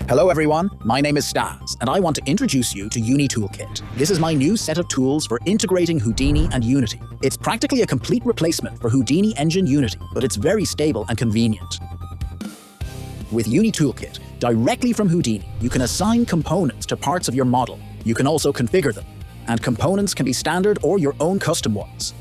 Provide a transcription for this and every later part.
Hello everyone, my name is Stas, and I want to introduce you to UniToolkit. This is my new set of tools for integrating Houdini and Unity. It's practically a complete replacement for Houdini Engine Unity, but it's very stable and convenient. With UniToolkit, directly from Houdini, you can assign components to parts of your model. You can also configure them, and components can be standard or your own custom ones.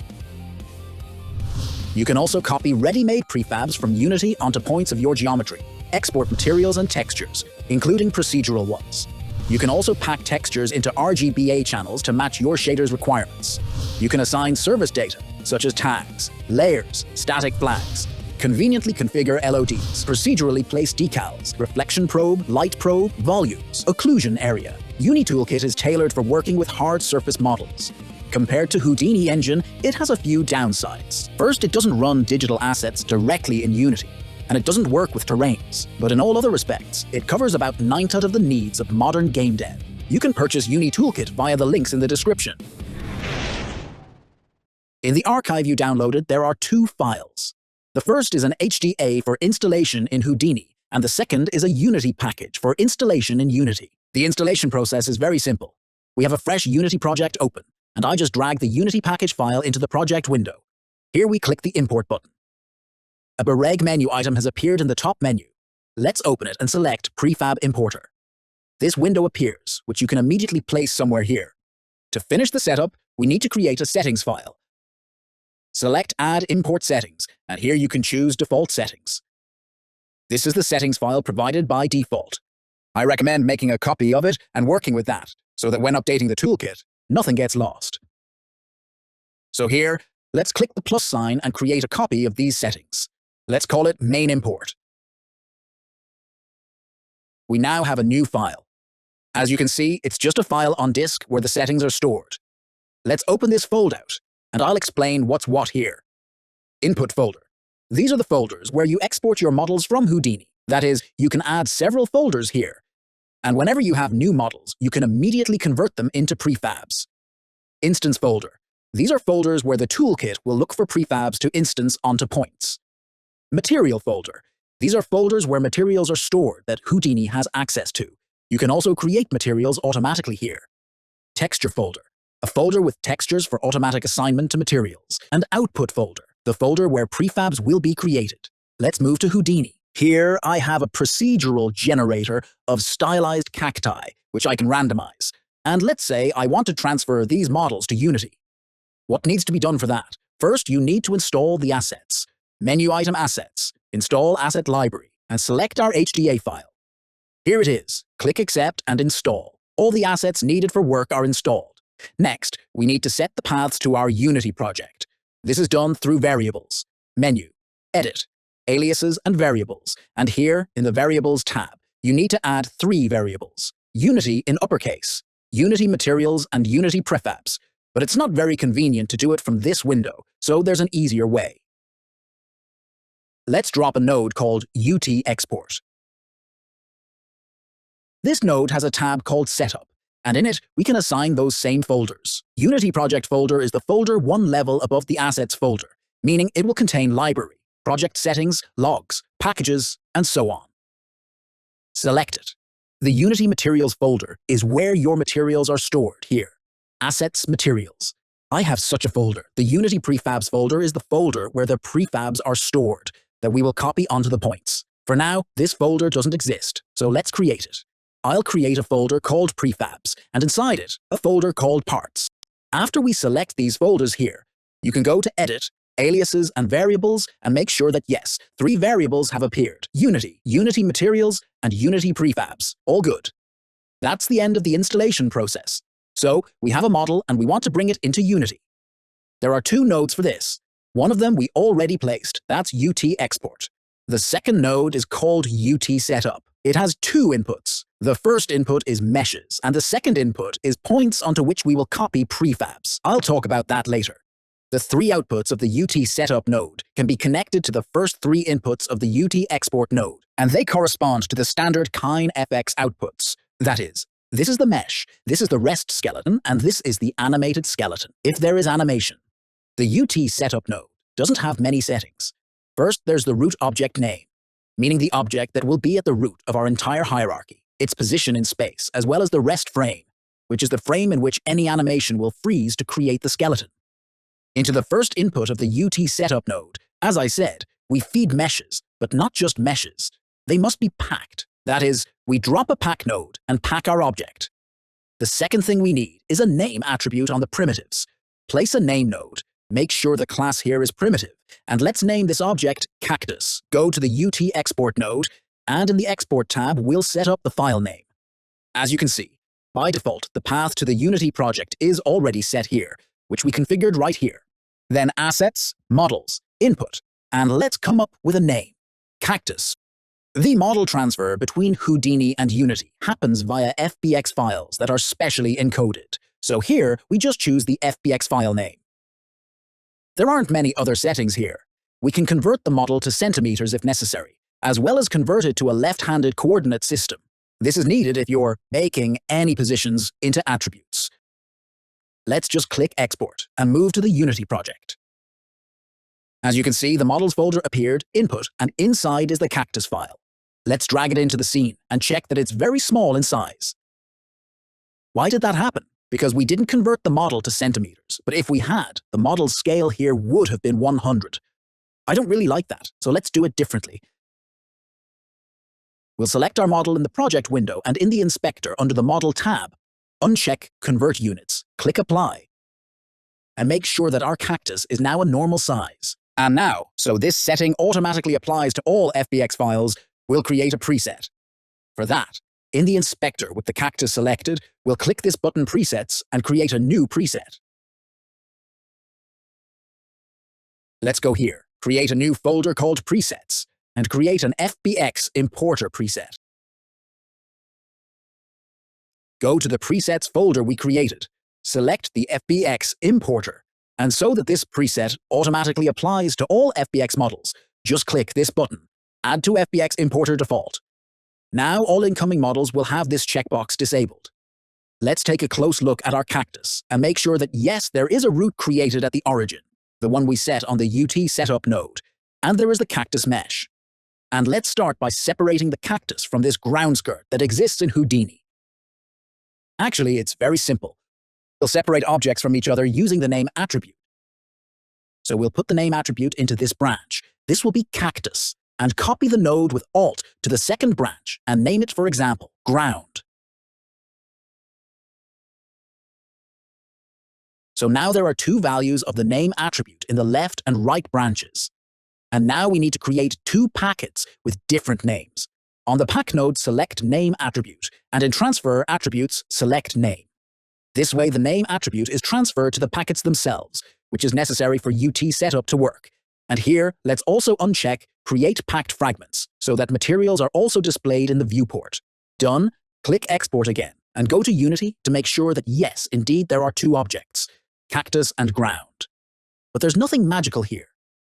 You can also copy ready-made prefabs from Unity onto points of your geometry, export materials and textures, including procedural ones. You can also pack textures into RGBA channels to match your shader's requirements. You can assign service data, such as tags, layers, static flags, conveniently configure LODs, procedurally place decals, reflection probe, light probe, volumes, occlusion area. UniToolkit is tailored for working with hard surface models. Compared to Houdini Engine, it has a few downsides. First, it doesn't run digital assets directly in Unity, and it doesn't work with terrains. But in all other respects, it covers about 9 out of the needs of modern game dev. You can purchase UniToolkit via the links in the description. In the archive you downloaded, there are 2 files. The first is an HDA for installation in Houdini, and the second is a Unity package for installation in Unity. The installation process is very simple. We have a fresh Unity project open, and I just drag the Unity package file into the project window. Here we click the Import button. A Bereg menu item has appeared in the top menu. Let's open it and select Prefab Importer. This window appears, which you can immediately place somewhere here. To finish the setup, we need to create a settings file. Select Add Import Settings, and here you can choose default settings. This is the settings file provided by default. I recommend making a copy of it and working with that, so that when updating the toolkit, nothing gets lost. So here, let's click the plus sign and create a copy of these settings. Let's call it Main Import. We now have a new file. As you can see, it's just a file on disk where the settings are stored. Let's open this foldout, and I'll explain what's what here. Input folder. These are the folders where you export your models from Houdini. That is, you can add several folders here. And whenever you have new models, you can immediately convert them into prefabs. Instance folder. These are folders where the toolkit will look for prefabs to instance onto points. Material folder. These are folders where materials are stored that Houdini has access to. You can also create materials automatically here. Texture folder. A folder with textures for automatic assignment to materials. And output folder. The folder where prefabs will be created. Let's move to Houdini. Here I have a procedural generator of stylized cacti, which I can randomize. And let's say I want to transfer these models to Unity. What needs to be done for that? First, you need to install the assets. Menu item Assets, install Asset Library, and select our HDA file. Here it is. Click Accept and Install. All the assets needed for work are installed. Next, we need to set the paths to our Unity project. This is done through Variables, Menu, Edit, Aliases and Variables. And here, in the Variables tab, you need to add 3 variables. Unity in uppercase, Unity Materials and Unity Prefabs. But it's not very convenient to do it from this window, so there's an easier way. Let's drop a node called UT Export. This node has a tab called Setup, and in it, we can assign those same folders. Unity Project folder is the folder 1 level above the Assets folder, meaning it will contain library, project settings, logs, packages, and so on. Select it. The Unity Materials folder is where your materials are stored here. Assets Materials. I have such a folder. The Unity Prefabs folder is the folder where the prefabs are stored that we will copy onto the points. For now, this folder doesn't exist, so let's create it. I'll create a folder called Prefabs, and inside it, a folder called Parts. After we select these folders here, you can go to Edit, Aliases and Variables, and make sure that yes, 3 variables have appeared. Unity, Unity Materials, and Unity Prefabs. All good. That's the end of the installation process. So, we have a model and we want to bring it into Unity. There are 2 nodes for this. One of them we already placed, that's UT Export. The second node is called UT Setup. It has 2 inputs. The first input is meshes, and the second input is points onto which we will copy prefabs. I'll talk about that later. The 3 outputs of the UT Setup node can be connected to the first 3 inputs of the UT Export node, and they correspond to the standard KineFX outputs. That is, this is the mesh, this is the rest skeleton, and this is the animated skeleton, if there is animation. The UT Setup node doesn't have many settings. First, there's the root object name, meaning the object that will be at the root of our entire hierarchy. its position in space, as well as the rest frame, which is the frame in which any animation will freeze to create the skeleton. Into the first input of the UT setup node, as I said, we feed meshes, but not just meshes. They must be packed. That is, we drop a pack node and pack our object. The second thing we need is a name attribute on the primitives. Place a name node, make sure the class here is primitive, and let's name this object Cactus. Go to the UT export node, and in the export tab, we'll set up the file name. As you can see, by default, the path to the Unity project is already set here, which we configured right here. Then Assets, Models, Input, and let's come up with a name, Cactus. The model transfer between Houdini and Unity happens via FBX files that are specially encoded. So here, we just choose the FBX file name. There aren't many other settings here. We can convert the model to centimeters if necessary, as well as convert it to a left-handed coordinate system. This is needed if you're making any positions into attributes. Let's just click Export and move to the Unity project. As you can see, the Models folder appeared, Input, and inside is the Cactus file. Let's drag it into the scene and check that it's very small in size. Why did that happen? Because we didn't convert the model to centimeters, but if we had, the model's scale here would have been 100. I don't really like that, so let's do it differently. We'll select our model in the project window and in the inspector under the Model tab, uncheck Convert Units, click Apply, and make sure that our cactus is now a normal size. And now, so this setting automatically applies to all FBX files, we'll create a preset. For that, in the inspector with the cactus selected, we'll click this button Presets and create a new preset. Let's go here, create a new folder called Presets, and create an FBX importer preset. Go to the presets folder we created, select the FBX importer, and so that this preset automatically applies to all FBX models, just click this button, Add to FBX importer default. Now all incoming models will have this checkbox disabled. Let's take a close look at our cactus and make sure that yes, there is a root created at the origin, the one we set on the UT setup node, and there is the cactus mesh. And let's start by separating the cactus from this ground skirt that exists in Houdini. Actually, it's very simple. We'll separate objects from each other using the name attribute. So we'll put the name attribute into this branch. This will be cactus, and copy the node with Alt to the second branch and name it, for example, ground. So now there are two values of the name attribute in the left and right branches. And now we need to create two packets with different names. On the pack node, select name attribute, and in transfer attributes, select name. This way, the name attribute is transferred to the packets themselves, which is necessary for UT setup to work. And here, let's also uncheck Create Packed Fragments, so that materials are also displayed in the viewport. Done, click Export again, and go to Unity to make sure that yes, indeed there are two objects, cactus and ground. But there's nothing magical here.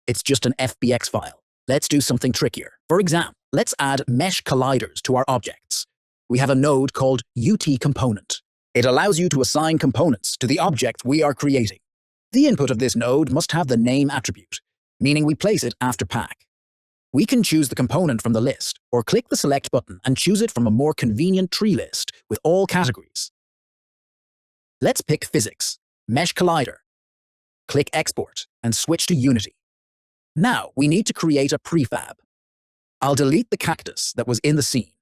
It's just an FBX file. Let's do something trickier. For example, let's add mesh colliders to our objects. We have a node called UT component. It allows you to assign components to the object we are creating. The input of this node must have the name attribute, meaning we place it after pack. We can choose the component from the list, or click the select button and choose it from a more convenient tree list with all categories. Let's pick physics, mesh collider. Click Export and switch to Unity. Now we need to create a prefab. I'll delete the cactus that was in the scene.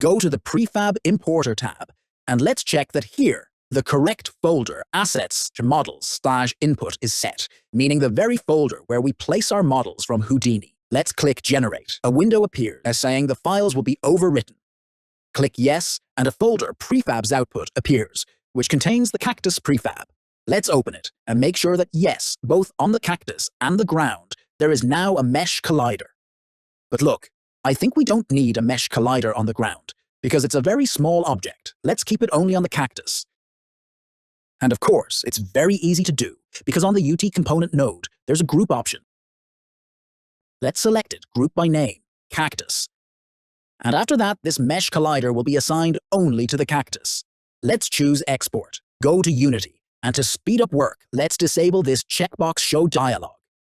Go to the Prefab Importer tab, and let's check that here, the correct folder, Assets to Models/Input is set, meaning the very folder where we place our models from Houdini. Let's click Generate. A window appears as saying the files will be overwritten. Click Yes, and a folder Prefabs output appears, which contains the cactus prefab. Let's open it and make sure that yes, both on the cactus and the ground, there is now a mesh collider. But look, I think we don't need a mesh collider on the ground, because it's a very small object. Let's keep it only on the cactus. And of course, it's very easy to do, because on the UT component node, there's a group option. Let's select it, group by name, cactus. And after that, this mesh collider will be assigned only to the cactus. Let's choose Export, go to Unity, and to speed up work, let's disable this checkbox Show Dialog.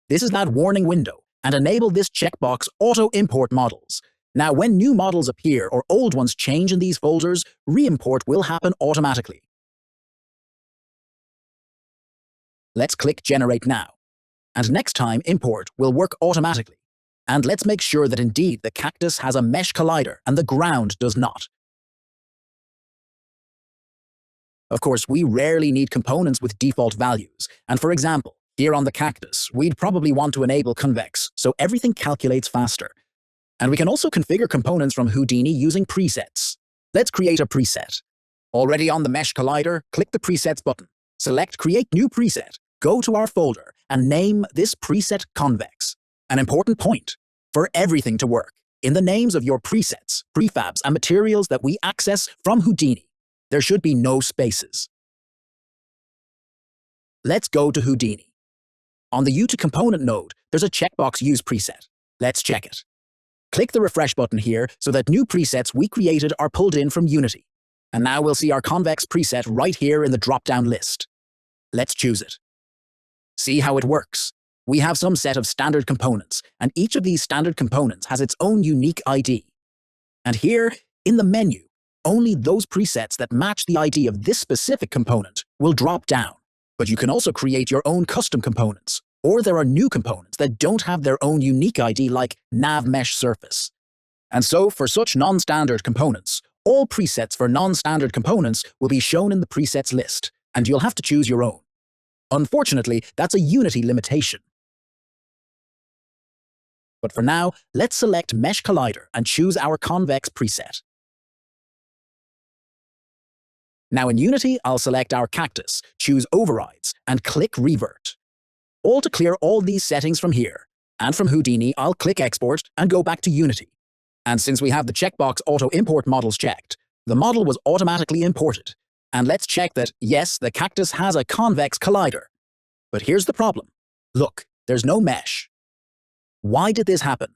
This is that warning window, and enable this checkbox Auto Import Models. Now, when new models appear or old ones change in these folders, re-import will happen automatically. Let's click Generate Now. And next time, import will work automatically. And let's make sure that indeed the cactus has a mesh collider and the ground does not. Of course, we rarely need components with default values. And for example, here on the cactus, we'd probably want to enable convex, so everything calculates faster. And we can also configure components from Houdini using presets. Let's create a preset. Already on the mesh collider, click the Presets button. Select Create New Preset. Go to our folder and name this preset Convex. An important point: for everything to work, in the names of your presets, prefabs, and materials that we access from Houdini, there should be no spaces. Let's go to Houdini. On the U2Component node, there's a checkbox Use Preset. Let's check it. Click the Refresh button here so that new presets we created are pulled in from Unity. And now we'll see our Convex preset right here in the drop-down list. Let's choose it. See how it works. We have some set of standard components, and each of these standard components has its own unique ID. And here, in the menu, only those presets that match the ID of this specific component will drop down. But you can also create your own custom components, or there are new components that don't have their own unique ID like nav mesh surface. And so, for such non-standard components, all presets for non-standard components will be shown in the presets list, and you'll have to choose your own. Unfortunately, that's a Unity limitation. But for now, let's select Mesh Collider and choose our Convex preset. Now in Unity, I'll select our cactus, choose Overrides, and click Revert. All to clear all these settings from here. And from Houdini, I'll click Export and go back to Unity. And since we have the checkbox Auto Import Models checked, the model was automatically imported. And let's check that, yes, the cactus has a convex collider. But here's the problem. Look, there's no mesh. Why did this happen?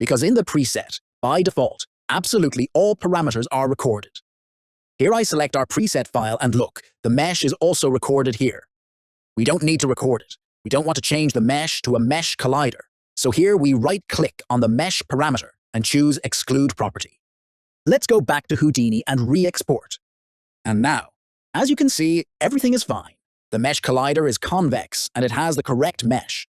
Because in the preset, by default, absolutely all parameters are recorded. Here I select our preset file and look, the mesh is also recorded here. We don't need to record it. We don't want to change the mesh to a mesh collider. So here we right-click on the mesh parameter and choose Exclude Property. Let's go back to Houdini and re-export. And now, as you can see, everything is fine. The mesh collider is convex and it has the correct mesh.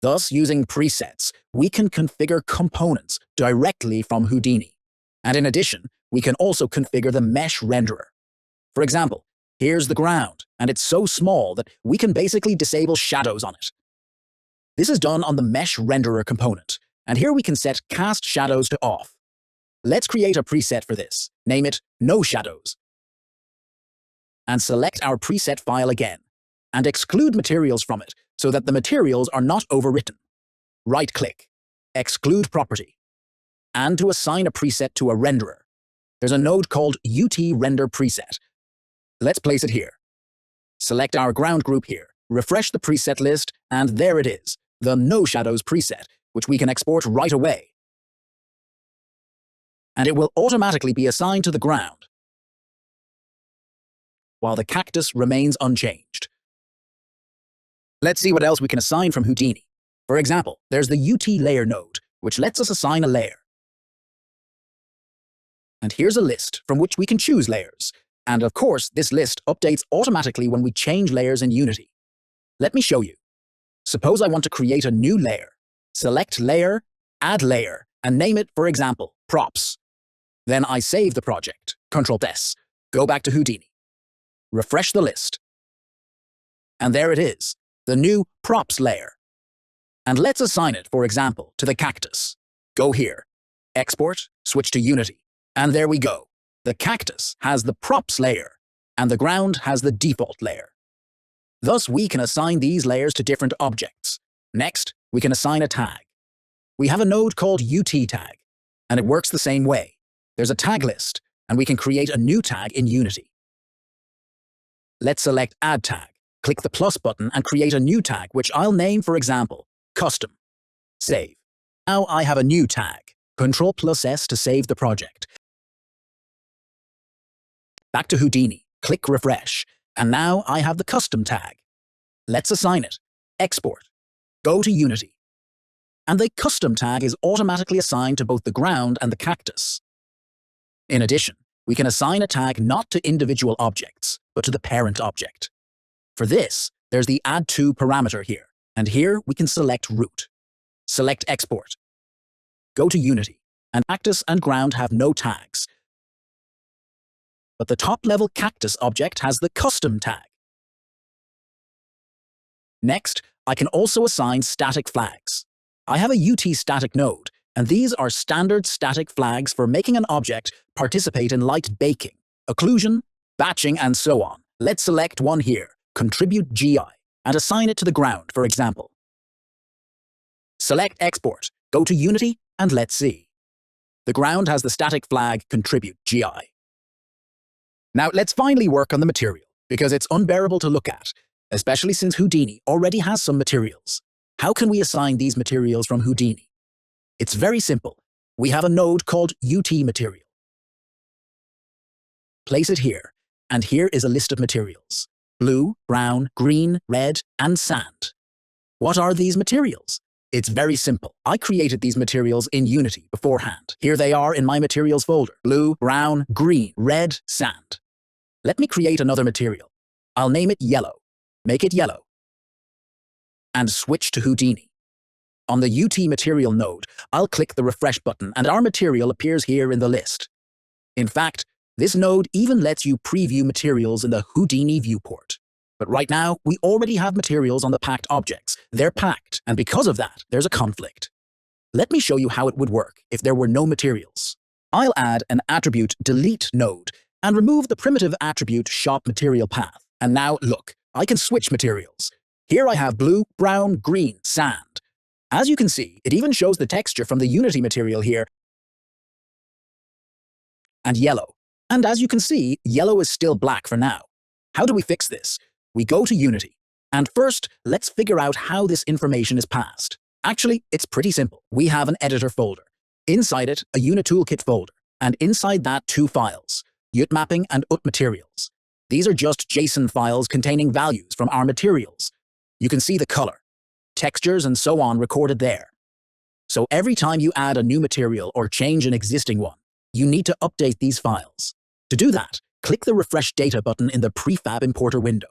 Thus, using presets, we can configure components directly from Houdini. And in addition, we can also configure the mesh renderer. For example, here's the ground, and it's so small that we can basically disable shadows on it. This is done on the mesh renderer component, and here we can set cast shadows to off. Let's create a preset for this. Name it No Shadows. And select our preset file again, and exclude materials from it so that the materials are not overwritten. Right-click, Exclude Property. And to assign a preset to a renderer, there's a node called UT Render Preset. Let's place it here. Select our ground group here, refresh the preset list, and there it is, the No Shadows preset, which we can export right away. And it will automatically be assigned to the ground, while the cactus remains unchanged. Let's see what else we can assign from Houdini. For example, there's the UT Layer node, which lets us assign a layer. And here's a list from which we can choose layers. And of course, this list updates automatically when we change layers in Unity. Let me show you. Suppose I want to create a new layer. Select Layer, Add Layer, and name it, for example, Props. Then I save the project, Ctrl+S, go back to Houdini. Refresh the list. And there it is, the new Props layer. And let's assign it, for example, to the cactus. Go here, Export, switch to Unity. And there we go. The cactus has the Props layer, and the ground has the default layer. Thus, we can assign these layers to different objects. Next, we can assign a tag. We have a node called UT tag, and it works the same way. There's a tag list, and we can create a new tag in Unity. Let's select Add Tag, click the plus button, and create a new tag, which I'll name, for example, Custom. Save. Now I have a new tag. Ctrl+S to save the project. Back to Houdini, click Refresh, and now I have the custom tag. Let's assign it. Export. Go to Unity. and the custom tag is automatically assigned to both the ground and the cactus. In addition, we can assign a tag not to individual objects, but to the parent object. For this, there's the add to parameter here, and here we can select root. Select export. Go to Unity, and cactus and ground have no tags. But the top-level cactus object has the custom tag. Next, I can also assign static flags. I have a UT static node, and these are standard static flags for making an object participate in light baking, occlusion, batching, and so on. Let's select one here, contribute GI, and assign it to the ground, for example. Select export, go to Unity, and let's see. The ground has the static flag contribute GI. Now let's finally work on the material, because it's unbearable to look at, especially since Houdini already has some materials. How can we assign these materials from Houdini? It's very simple. We have a node called UT material. Place it here, and here is a list of materials: blue, brown, green, red, and sand. What are these materials? It's very simple. I created these materials in Unity beforehand. Here they are in my materials folder: blue, brown, green, red, sand. Let me create another material. I'll name it yellow. Make it yellow. And switch to Houdini. On the UT material node, I'll click the refresh button and our material appears here in the list. In fact, this node even lets you preview materials in the Houdini viewport. But right now, we already have materials on the packed objects. They're packed, and because of that, there's a conflict. Let me show you how it would work if there were no materials. I'll add an attribute delete node and remove the primitive attribute shop material path. And now look, I can switch materials. Here I have blue, brown, green, sand. As you can see, it even shows the texture from the Unity material here, and yellow. And as you can see, yellow is still black for now. How do we fix this? We go to Unity. And first, let's figure out how this information is passed. Actually, it's pretty simple. We have an editor folder. Inside it, a UniToolkit folder. And inside that, two files: UT mapping and UT materials. These are just JSON files containing values from our materials. You can see the color, textures, and so on recorded there. So every time you add a new material or change an existing one, you need to update these files. To do that, click the Refresh Data button in the Prefab Importer window.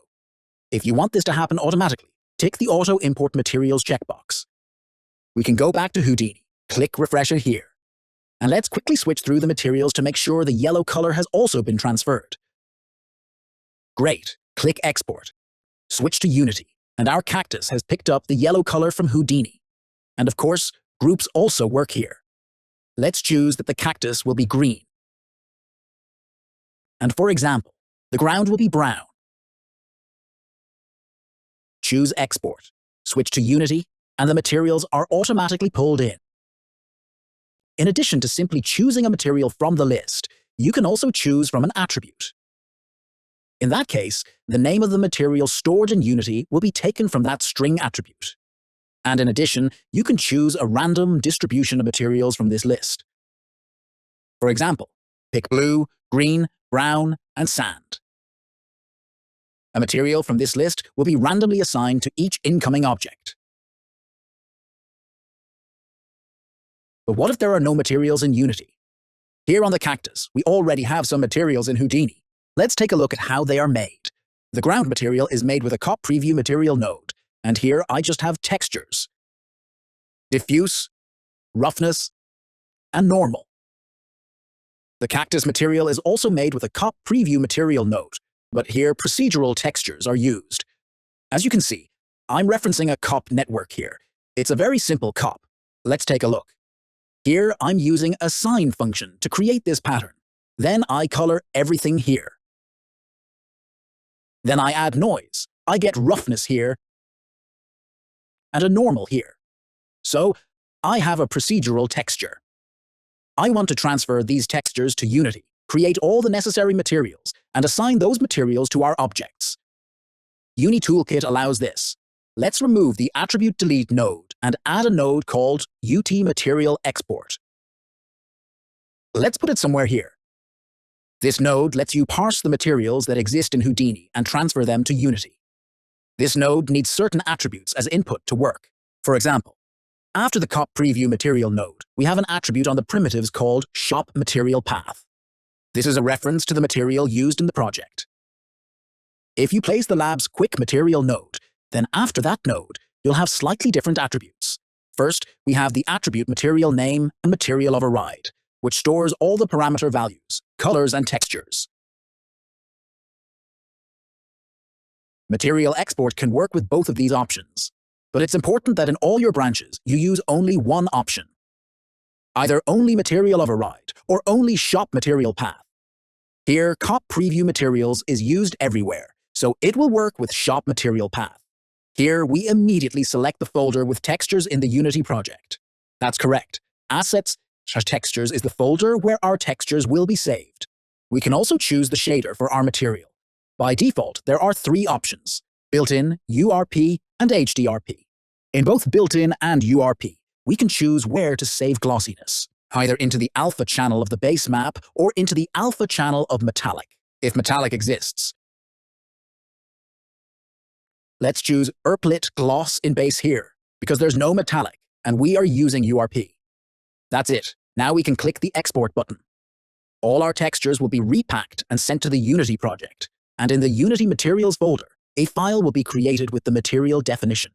If you want this to happen automatically, tick the Auto Import Materials checkbox. We can go back to Houdini, click Refresh it here. And let's quickly switch through the materials to make sure the yellow color has also been transferred. Great, click Export. Switch to Unity, and our cactus has picked up the yellow color from Houdini. And of course, groups also work here. Let's choose that the cactus will be green. And for example, the ground will be brown. Choose Export, switch to Unity, and the materials are automatically pulled in. In addition to simply choosing a material from the list, you can also choose from an attribute. In that case, the name of the material stored in Unity will be taken from that string attribute. And in addition, you can choose a random distribution of materials from this list. For example, pick blue, green, brown, and sand. A material from this list will be randomly assigned to each incoming object. But what if there are no materials in Unity? Here on the cactus, we already have some materials in Houdini. Let's take a look at how they are made. The ground material is made with a cop preview material node, and here I just have textures: diffuse, roughness, and normal. The cactus material is also made with a cop preview material node, but here procedural textures are used. As you can see, I'm referencing a cop network here. It's a very simple cop. Let's take a look. Here I'm using a sign function to create this pattern. Then I color everything here. Then I add noise. I get roughness here and a normal here. So I have a procedural texture. I want to transfer these textures to Unity, create all the necessary materials, and assign those materials to our objects. UniToolkit allows this. Let's remove the attribute delete node and add a node called UT Material Export. Let's put it somewhere here. This node lets you parse the materials that exist in Houdini and transfer them to Unity. This node needs certain attributes as input to work. For example, After the COP Preview Material node, we have an attribute on the primitives called Shop Material Path. This is a reference to the material used in the project. If you place the lab's Quick Material node, then after that node, you'll have slightly different attributes. First, we have the attribute material name and material override, which stores all the parameter values, colors, and textures. Material export can work with both of these options, but it's important that in all your branches, you use only one option. Either only material override or only shop material path. Here, COP Preview Materials is used everywhere, so it will work with shop material path. Here, we immediately select the folder with textures in the Unity project. That's correct. Assets/textures is the folder where our textures will be saved. We can also choose the shader for our material. By default, there are three options: built-in, URP, and HDRP. In both built-in and URP, we can choose where to save glossiness, either into the alpha channel of the base map or into the alpha channel of metallic, if metallic exists. Let's choose Erplit Gloss in base here, because there's no metallic, and we are using URP. That's it. Now we can click the Export button. All our textures will be repacked and sent to the Unity project, and in the Unity Materials folder, a file will be created with the material definition.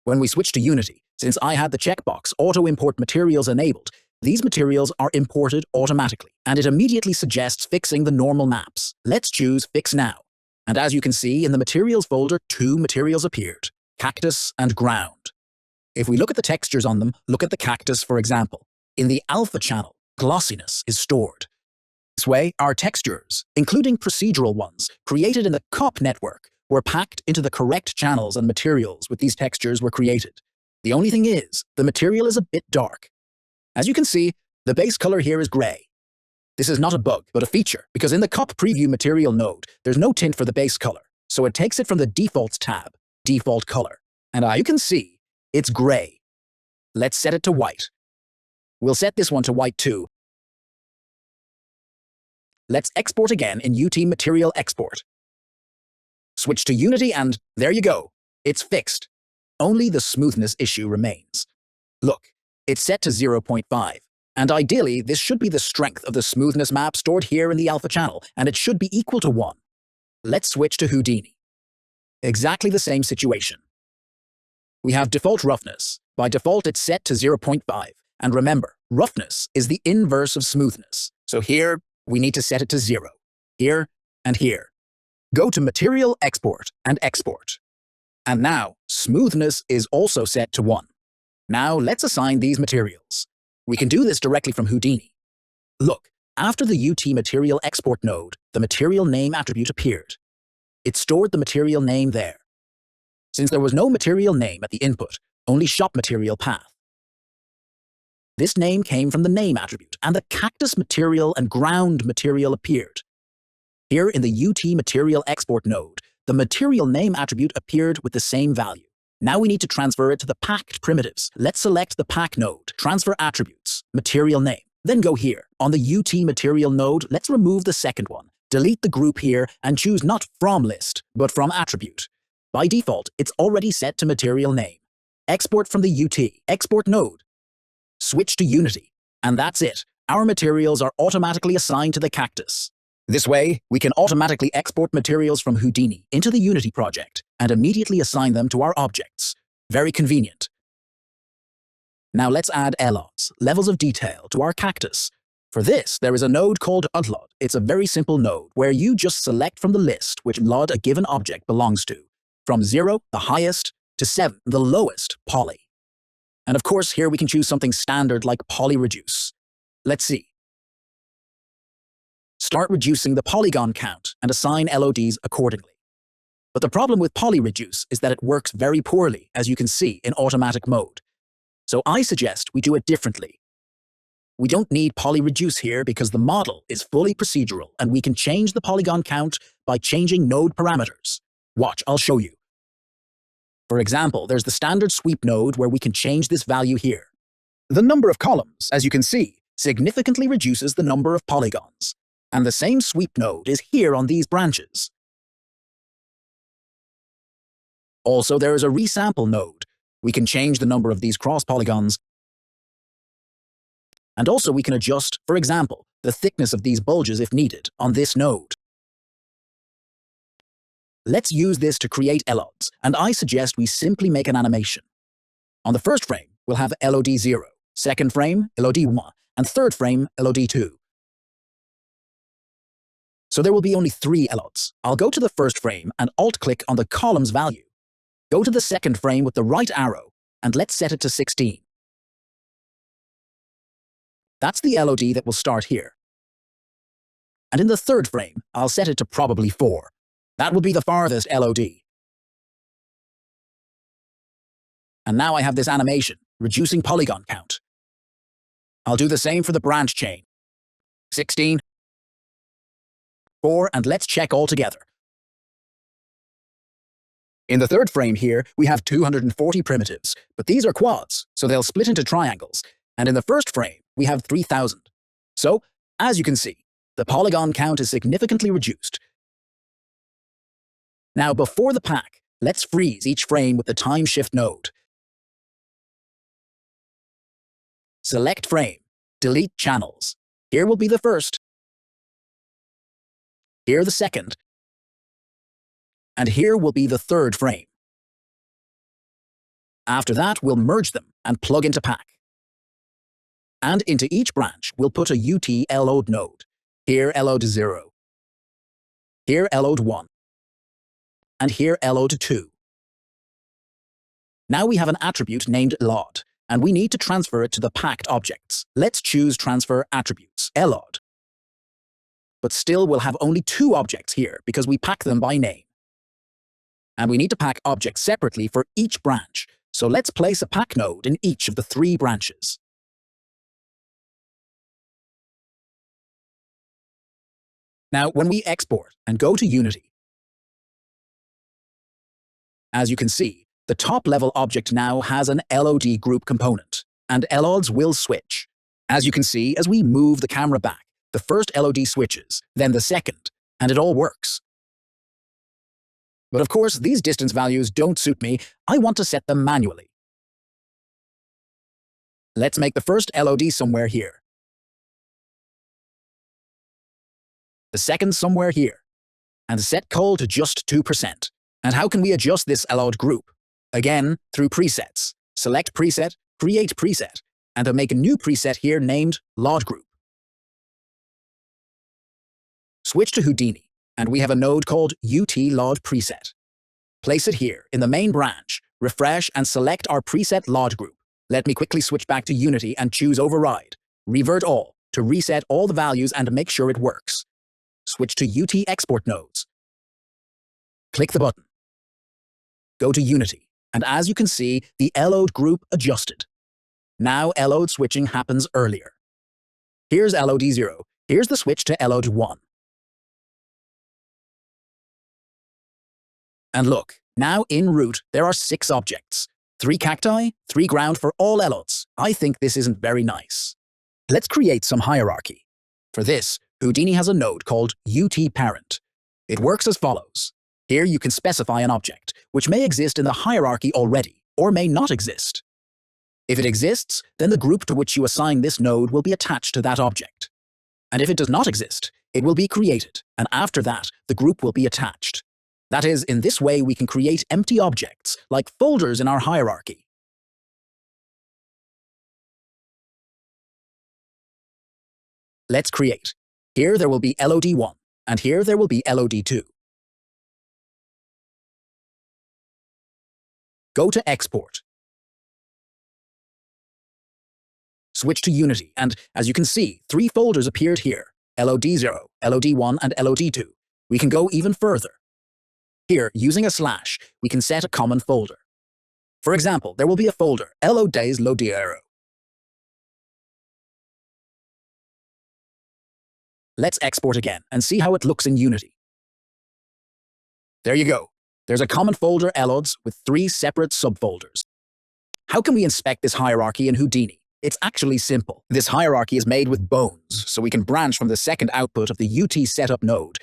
When we switch to Unity, since I had the checkbox Auto Import Materials enabled, these materials are imported automatically, and it immediately suggests fixing the normal maps. Let's choose Fix Now. And as you can see, in the Materials folder, two materials appeared: Cactus and Ground. If we look at the textures on them, look at the cactus, for example. In the alpha channel, glossiness is stored. This way, our textures, including procedural ones, created in the COP network, were packed into the correct channels and materials with these textures were created. The only thing is, the material is a bit dark. As you can see, the base color here is gray. This is not a bug, but a feature, because in the COP Preview Material node, there's no tint for the base color, so it takes it from the Defaults tab, Default Color. And you can see, it's gray. Let's set it to white. We'll set this one to white too. Let's export again in UT Material Export. Switch to Unity and there you go. It's fixed. Only the smoothness issue remains. Look, it's set to 0.5. And ideally, this should be the strength of the smoothness map stored here in the alpha channel, and it should be equal to 1. Let's switch to Houdini. Exactly the same situation. We have default roughness. By default, it's set to 0.5. And remember, roughness is the inverse of smoothness. So here, we need to set it to 0. Here and here. Go to Material Export and Export. And now, smoothness is also set to 1. Now, let's assign these materials. We can do this directly from Houdini. Look, after the UT Material Export node, the material name attribute appeared. It stored the material name there. Since there was no material name at the input, only shop material path. This name came from the name attribute, and the cactus material and ground material appeared. Here in the UT Material Export node, the material name attribute appeared with the same value. Now we need to transfer it to the packed primitives. Let's select the pack node, transfer attributes, material name. Then go here. On the UT material node, let's remove the second one. Delete the group here and choose not from list, but from attribute. By default, it's already set to material name. Export from the UT, export node. Switch to Unity. And that's it. Our materials are automatically assigned to the cactus. This way, we can automatically export materials from Houdini into the Unity project and immediately assign them to our objects. Very convenient. Now let's add LODs, levels of detail, to our cactus. For this, there is a node called LOD. It's a very simple node where you just select from the list which LOD a given object belongs to. From 0, the highest, to 7, the lowest, poly. And of course, here we can choose something standard like poly reduce. Let's see. Start reducing the polygon count and assign LODs accordingly. But the problem with poly reduce is that it works very poorly, as you can see, in automatic mode. So I suggest we do it differently. We don't need poly reduce here because the model is fully procedural and we can change the polygon count by changing node parameters. Watch, I'll show you. For example, there's the standard sweep node where we can change this value here. The number of columns, as you can see, significantly reduces the number of polygons. And the same sweep node is here on these branches. Also, there is a resample node, We can change the number of these cross polygons, and also we can adjust, for example, the thickness of these bulges if needed on this node. Let's use this to create LODs, and I suggest we simply make an animation. On the first frame, we'll have LOD 0, second frame, LOD 1, and third frame, LOD 2. So there will be only 3 LODs. I'll go to the first frame and alt-click on the column's value. Go to the second frame with the right arrow, and let's set it to 16. That's the LOD that will start here. And in the third frame, I'll set it to probably 4. That will be the farthest LOD. And now I have this animation, reducing polygon count. I'll do the same for the branch chain. 16, 4, and let's check all together. In the third frame here, we have 240 primitives, but these are quads, so they'll split into triangles. And in the first frame, we have 3,000. So, as you can see, the polygon count is significantly reduced. Now, before the pack, let's freeze each frame with the time shift node. Select frame, delete channels. Here will be the first. Here the second. And here will be the third frame. After that, we'll merge them and plug into pack. And into each branch, we'll put a UT LOD node. Here LOD 0. Here LOD 1. And here LOD 2. Now we have an attribute named LOD, and we need to transfer it to the packed objects. Let's choose Transfer Attributes, LOD. But still, we'll have only 2 objects here because we pack them by name. And we need to pack objects separately for each branch, so let's place a pack node in each of the 3 branches. Now, when we export and go to Unity, as you can see, the top-level object now has an LOD group component, and LODs will switch. As you can see, as we move the camera back, the first LOD switches, then the second, and it all works. But of course, these distance values don't suit me. I want to set them manually. Let's make the first LOD somewhere here. The second somewhere here. And set cull to just 2%. And how can we adjust this LOD group? Again, through presets. Select preset, create preset, and I'll make a new preset here named LOD group. Switch to Houdini, and we have a node called UT LOD preset. Place it here in the main branch, refresh and select our preset LOD group. Let me quickly switch back to Unity and choose Override. Revert all to reset all the values and make sure it works. Switch to UT export nodes. Click the button. Go to Unity, and as you can see, the LOD group adjusted. Now LOD switching happens earlier. Here's LOD 0. Here's the switch to LOD 1. And look, now in root, there are 6 objects. 3 cacti, 3 ground for all LODs. I think this isn't very nice. Let's create some hierarchy. For this, Houdini has a node called UT parent. It works as follows. Here you can specify an object, which may exist in the hierarchy already, or may not exist. If it exists, then the group to which you assign this node will be attached to that object. And if it does not exist, it will be created, and after that, the group will be attached. That is, in this way we can create empty objects, like folders in our hierarchy. Let's create. Here there will be LOD 1, and here there will be LOD 2. Go to Export. Switch to Unity, and as you can see, 3 folders appeared here, LOD 0, LOD 1, and LOD 2. We can go even further. Here, using a slash, we can set a common folder. For example, there will be a folder, LODs Lodiero. Let's export again and see how it looks in Unity. There you go. There's a common folder LODs with 3 separate subfolders. How can we inspect this hierarchy in Houdini? It's actually simple. This hierarchy is made with bones, so we can branch from the second output of the UT setup node.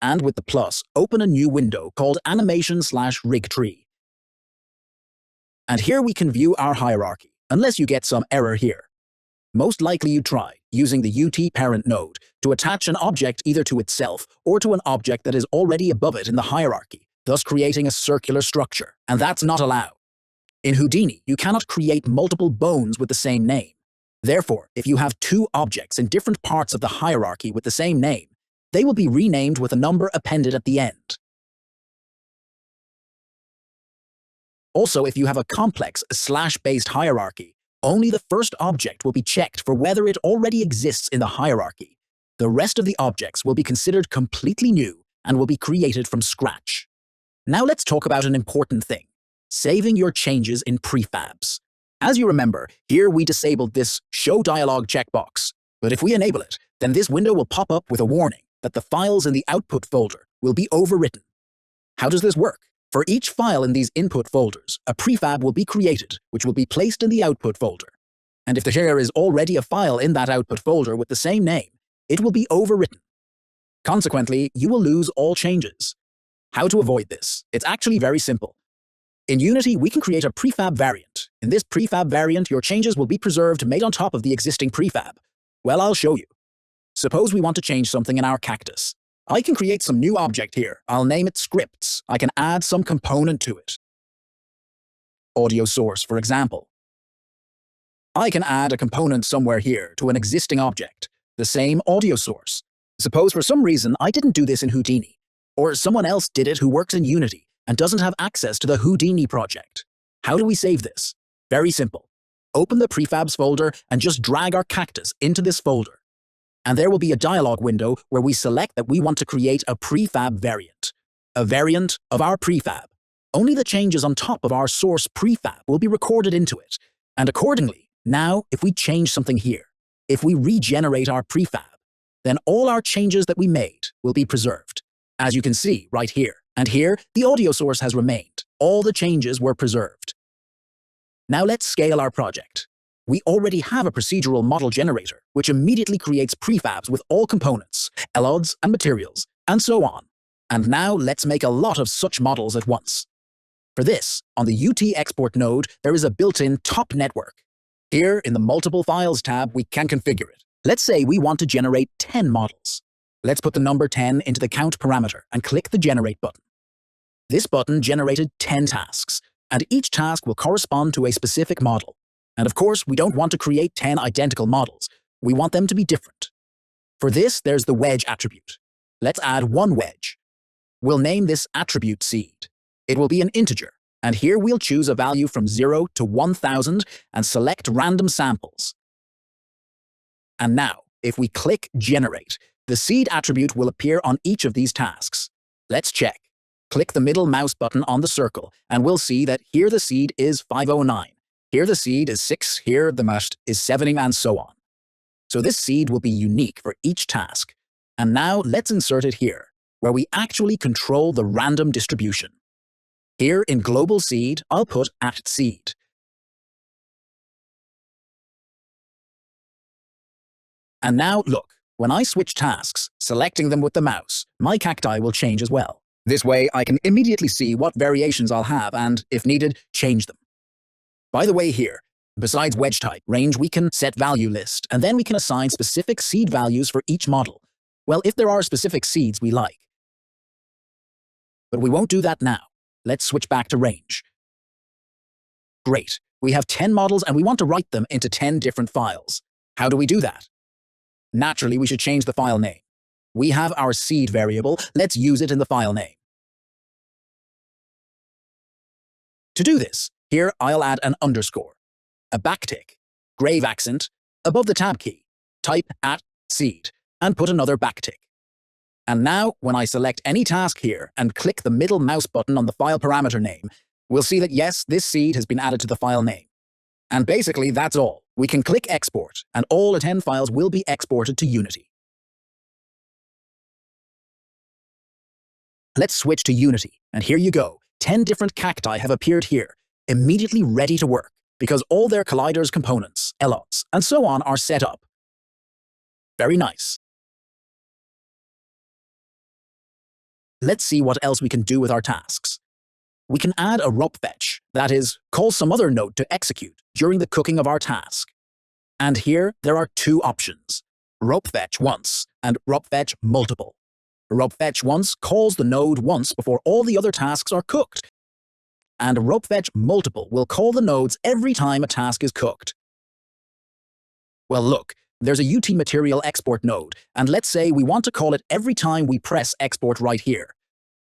And with the plus, open a new window called Animation/Rig Tree. And here we can view our hierarchy, unless you get some error here. Most likely you tried using the UT parent node to attach an object either to itself or to an object that is already above it in the hierarchy, thus creating a circular structure, and that's not allowed. In Houdini, you cannot create multiple bones with the same name. Therefore, if you have two objects in different parts of the hierarchy with the same name, they will be renamed with a number appended at the end. Also, if you have a complex slash-based hierarchy, only the first object will be checked for whether it already exists in the hierarchy. The rest of the objects will be considered completely new and will be created from scratch. Now let's talk about an important thing: saving your changes in prefabs. As you remember, here we disabled this Show Dialog checkbox, but if we enable it, then this window will pop up with a warning that the files in the output folder will be overwritten. How does this work? For each file in these input folders, a prefab will be created, which will be placed in the output folder. And if there is already a file in that output folder with the same name, it will be overwritten. Consequently, you will lose all changes. How to avoid this? It's actually very simple. In Unity, we can create a prefab variant. In this prefab variant, your changes will be preserved made on top of the existing prefab. Well, I'll show you. Suppose we want to change something in our cactus. I can create some new object here. I'll name it scripts. I can add some component to it. Audio source, for example. I can add a component somewhere here to an existing object, the same audio source. Suppose for some reason I didn't do this in Houdini, or someone else did it who works in Unity and doesn't have access to the Houdini project. How do we save this? Very simple. Open the prefabs folder and just drag our cactus into this folder. And there will be a dialog window where we select that we want to create a prefab variant, a variant of our prefab. Only the changes on top of our source prefab will be recorded into it. And accordingly, now if we change something here, if we regenerate our prefab, then all our changes that we made will be preserved. As you can see right here, and here, the audio source has remained. All the changes were preserved. Now let's scale our project. We already have a procedural model generator, which immediately creates prefabs with all components, LODs and materials, and so on. And now let's make a lot of such models at once. For this, on the UT export node, there is a built-in top network. Here, in the Multiple Files tab, we can configure it. Let's say we want to generate 10 models. Let's put the number 10 into the count parameter and click the Generate button. This button generated 10 tasks, and each task will correspond to a specific model. And of course, we don't want to create 10 identical models. We want them to be different. For this, there's the wedge attribute. Let's add one wedge. We'll name this attribute seed. It will be an integer, and here we'll choose a value from 0 to 1000 and select random samples. And now, if we click Generate, the seed attribute will appear on each of these tasks. Let's check. Click the middle mouse button on the circle, and we'll see that here the seed is 509. Here the seed is 6, here the must is 70, and so on. So this seed will be unique for each task. And now let's insert it here, where we actually control the random distribution. Here in global seed, I'll put @seed. And now look, when I switch tasks, selecting them with the mouse, my cacti will change as well. This way I can immediately see what variations I'll have and, if needed, change them. By the way here, besides wedge type range, we can set value list, and then we can assign specific seed values for each model. Well, if there are specific seeds we like. But we won't do that now. Let's switch back to range. Great. We have 10 models and we want to write them into 10 different files. How do we do that? Naturally, we should change the file name. We have our seed variable. Let's use it in the file name. To do this, here I'll add an underscore, a backtick, grave accent, above the tab key, type @seed, and put another backtick. And now, when I select any task here and click the middle mouse button on the file parameter name, we'll see that yes, this seed has been added to the file name. And basically, that's all. We can click Export, and all the 10 files will be exported to Unity. Let's switch to Unity, and here you go. 10 different cacti have appeared here, immediately ready to work, because all their colliders components, LODs, and so on are set up. Very nice. Let's see what else we can do with our tasks. we can add a fetch, that is, call some other node to execute during the cooking of our task. And here there are two options, fetch once and fetch multiple. Fetch once calls the node once before all the other tasks are cooked, and fetch multiple will call the nodes every time a task is cooked. Well, look, there's a UT material export node, and let's say we want to call it every time we press export right here.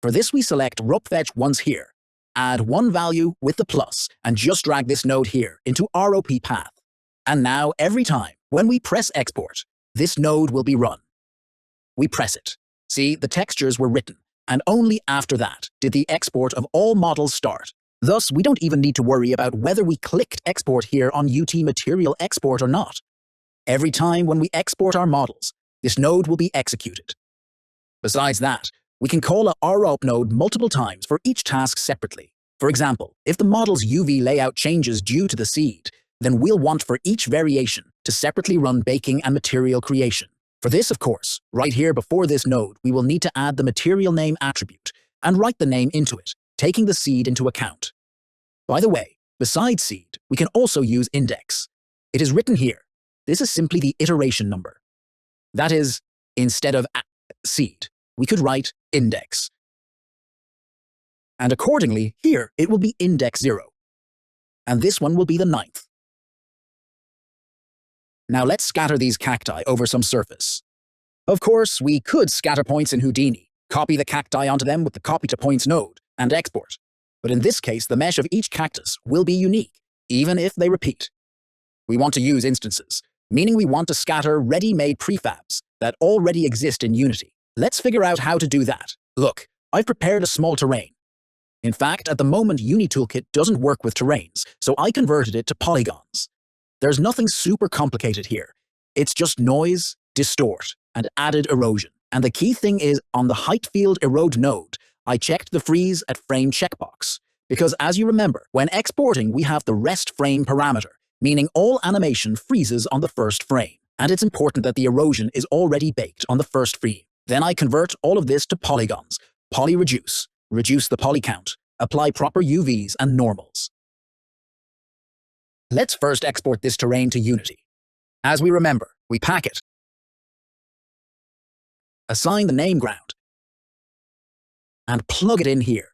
For this, we select fetch once here, add one value with the plus, and just drag this node here into ROP path. And now, every time, when we press export, this node will be run. We press it. See, the textures were written, and only after that did the export of all models start. Thus, we don't even need to worry about whether we clicked export here on UT material export or not. Every time when we export our models, this node will be executed. Besides that, we can call a ROP node multiple times for each task separately. For example, if the model's UV layout changes due to the seed, then we'll want for each variation to separately run baking and material creation. For this, of course, right here before this node, we will need to add the material name attribute and write the name into it, taking the seed into account. By the way, besides seed, we can also use index. It is written here. This is simply the iteration number. That is, instead of seed, we could write index. And accordingly, here it will be index 0. And this one will be the 9th. Now let's scatter these cacti over some surface. Of course, we could scatter points in Houdini, copy the cacti onto them with the copy to points node, and export. But in this case, the mesh of each cactus will be unique, even if they repeat. We want to use instances, meaning we want to scatter ready-made prefabs that already exist in Unity. Let's figure out how to do that. Look, I've prepared a small terrain. In fact, at the moment, UniToolkit doesn't work with terrains, so I converted it to polygons. There's nothing super complicated here. It's just noise, distort, and added erosion. And the key thing is, on the height field erode node, I checked the freeze at frame checkbox. Because as you remember, when exporting, we have the rest frame parameter, meaning all animation freezes on the first frame. And it's important that the erosion is already baked on the first frame. Then I convert all of this to polygons, poly-reduce, reduce the poly count, apply proper UVs and normals. Let's first export this terrain to Unity. As we remember, we pack it, assign the name ground, and plug it in here.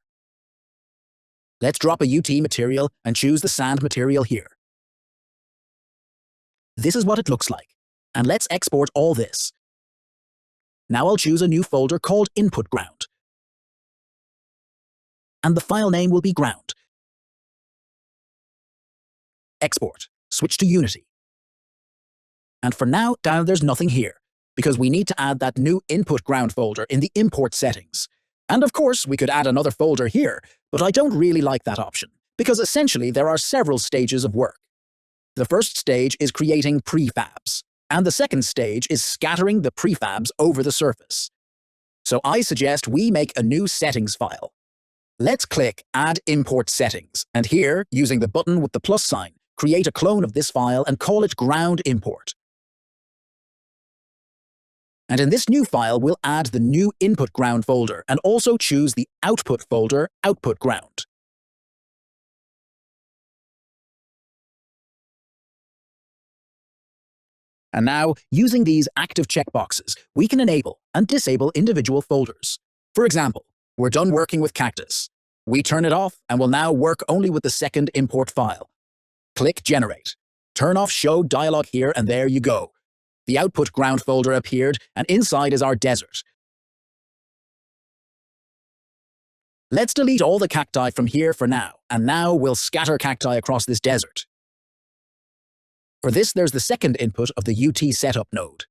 Let's drop a UT material and choose the sand material here. This is what it looks like, and let's export all this. Now I'll choose a new folder called Input Ground, and the file name will be ground. Export, switch to Unity. And for now, there's nothing here, because we need to add that new Input Ground folder in the import settings. And of course, we could add another folder here, but I don't really like that option, because essentially there are several stages of work. The first stage is creating prefabs, and the second stage is scattering the prefabs over the surface. So I suggest we make a new settings file. Let's click Add Import Settings, and here, using the button with the plus sign, create a clone of this file and call it Ground Import. And in this new file, we'll add the new Input Ground folder and also choose the Output folder, Output Ground. And now, using these active checkboxes, we can enable and disable individual folders. For example, we're done working with Cactus. We turn it off and will now work only with the second import file. Click Generate. Turn off Show dialog here, and there you go. The Output Ground folder appeared, and inside is our desert. Let's delete all the cacti from here for now, and now we'll scatter cacti across this desert. For this, there's the second input of the UT setup node.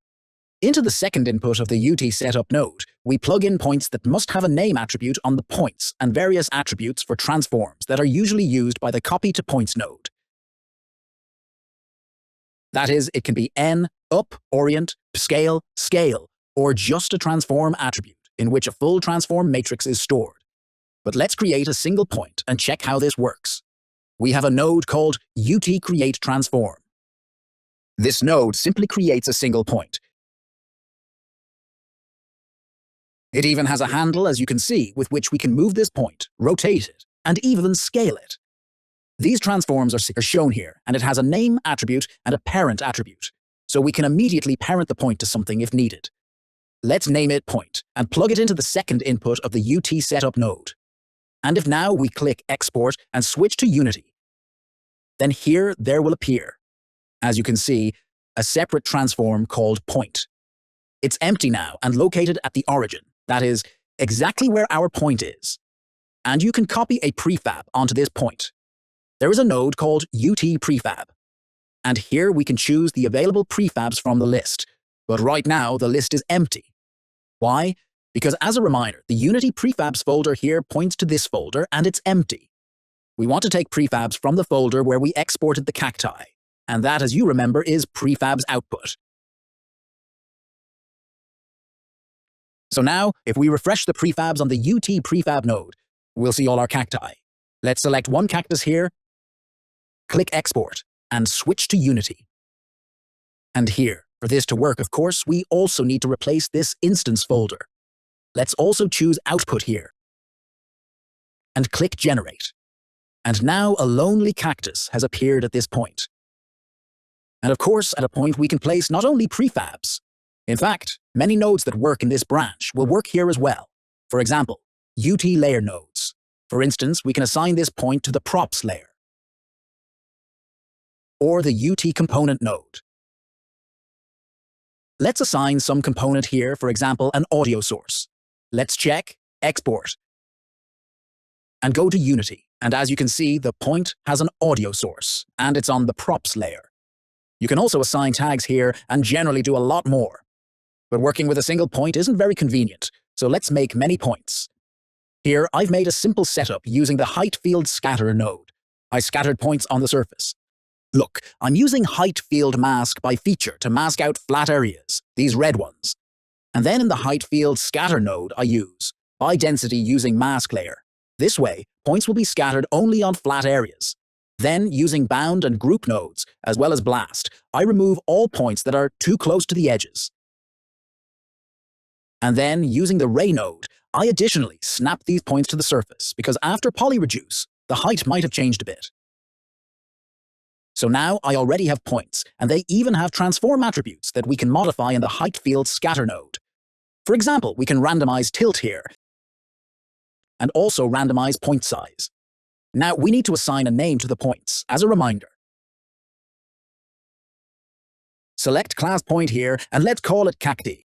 Into the second input of the UT setup node, we plug in points that must have a name attribute on the points and various attributes for transforms that are usually used by the copy to points node. That is, it can be N, up, orient, scale, scale, or just a transform attribute in which a full transform matrix is stored. But let's create a single point and check how this works. We have a node called UT-create-transform. This node simply creates a single point. It even has a handle, as you can see, with which we can move this point, rotate it, and even scale it. These transforms are shown here, and it has a name attribute and a parent attribute, so we can immediately parent the point to something if needed. Let's name it point and plug it into the second input of the UT setup node. And if now we click Export and switch to Unity, then here there will appear, as you can see, a separate transform called point. It's empty now and located at the origin, that is, exactly where our point is. And you can copy a prefab onto this point. There is a node called UT prefab. And here we can choose the available prefabs from the list. But right now, the list is empty. Why? Because as a reminder, the Unity prefabs folder here points to this folder and it's empty. We want to take prefabs from the folder where we exported the cacti. And that, as you remember, is prefabs output. So now, if we refresh the prefabs on the UT prefab node, we'll see all our cacti. Let's select one cactus here, click Export, and switch to Unity. And here, for this to work, of course, we also need to replace this instance folder. Let's also choose Output here, and click Generate. And now a lonely cactus has appeared at this point. And of course, at a point we can place not only prefabs. In fact, many nodes that work in this branch will work here as well. For example, UT layer nodes. For instance, we can assign this point to the props layer, or the UT component node. Let's assign some component here, for example, an audio source. Let's check, Export, and go to Unity. And as you can see, the point has an audio source, and it's on the props layer. You can also assign tags here and generally do a lot more. But working with a single point isn't very convenient, so let's make many points. Here, I've made a simple setup using the height field scatter node. I scattered points on the surface. Look, I'm using height field mask by feature to mask out flat areas, these red ones. And then in the height field scatter node, I use by density using mask layer. This way, points will be scattered only on flat areas. Then, using bound and group nodes, as well as blast, I remove all points that are too close to the edges. And then, using the ray node, I additionally snap these points to the surface, because after polyreduce, the height might have changed a bit. So now I already have points, and they even have transform attributes that we can modify in the height field scatter node. For example, we can randomize tilt here, and also randomize point size. Now we need to assign a name to the points, as a reminder. Select class point here, and let's call it cacti.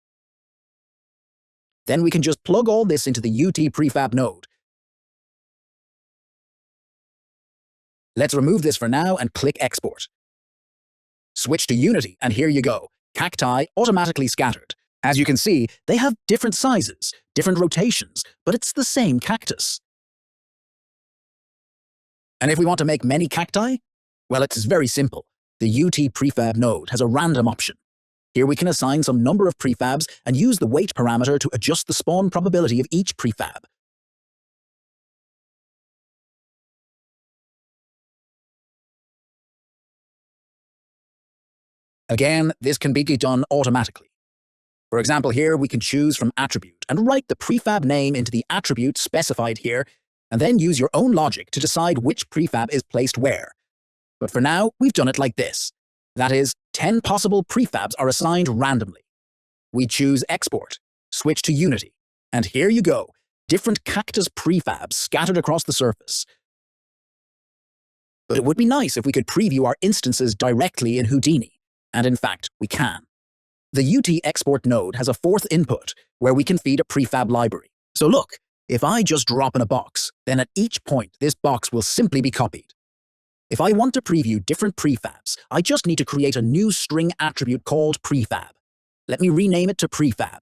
Then we can just plug all this into the UT prefab node. Let's remove this for now and click Export. Switch to Unity, and here you go. Cacti automatically scattered. As you can see, they have different sizes, different rotations, but it's the same cactus. And if we want to make many cacti? Well, it's very simple. The UT prefab node has a random option. Here we can assign some number of prefabs and use the weight parameter to adjust the spawn probability of each prefab. Again, this can be done automatically. For example, here we can choose from attribute and write the prefab name into the attribute specified here, and then use your own logic to decide which prefab is placed where. But for now, we've done it like this. That is, 10 possible prefabs are assigned randomly. We choose Export, switch to Unity, and here you go, different cactus prefabs scattered across the surface. But it would be nice if we could preview our instances directly in Houdini, and in fact, we can. The UT export node has a fourth input where we can feed a prefab library. So look, if I just drop in a box, then at each point this box will simply be copied. If I want to preview different prefabs, I just need to create a new string attribute called prefab. Let me rename it to prefab.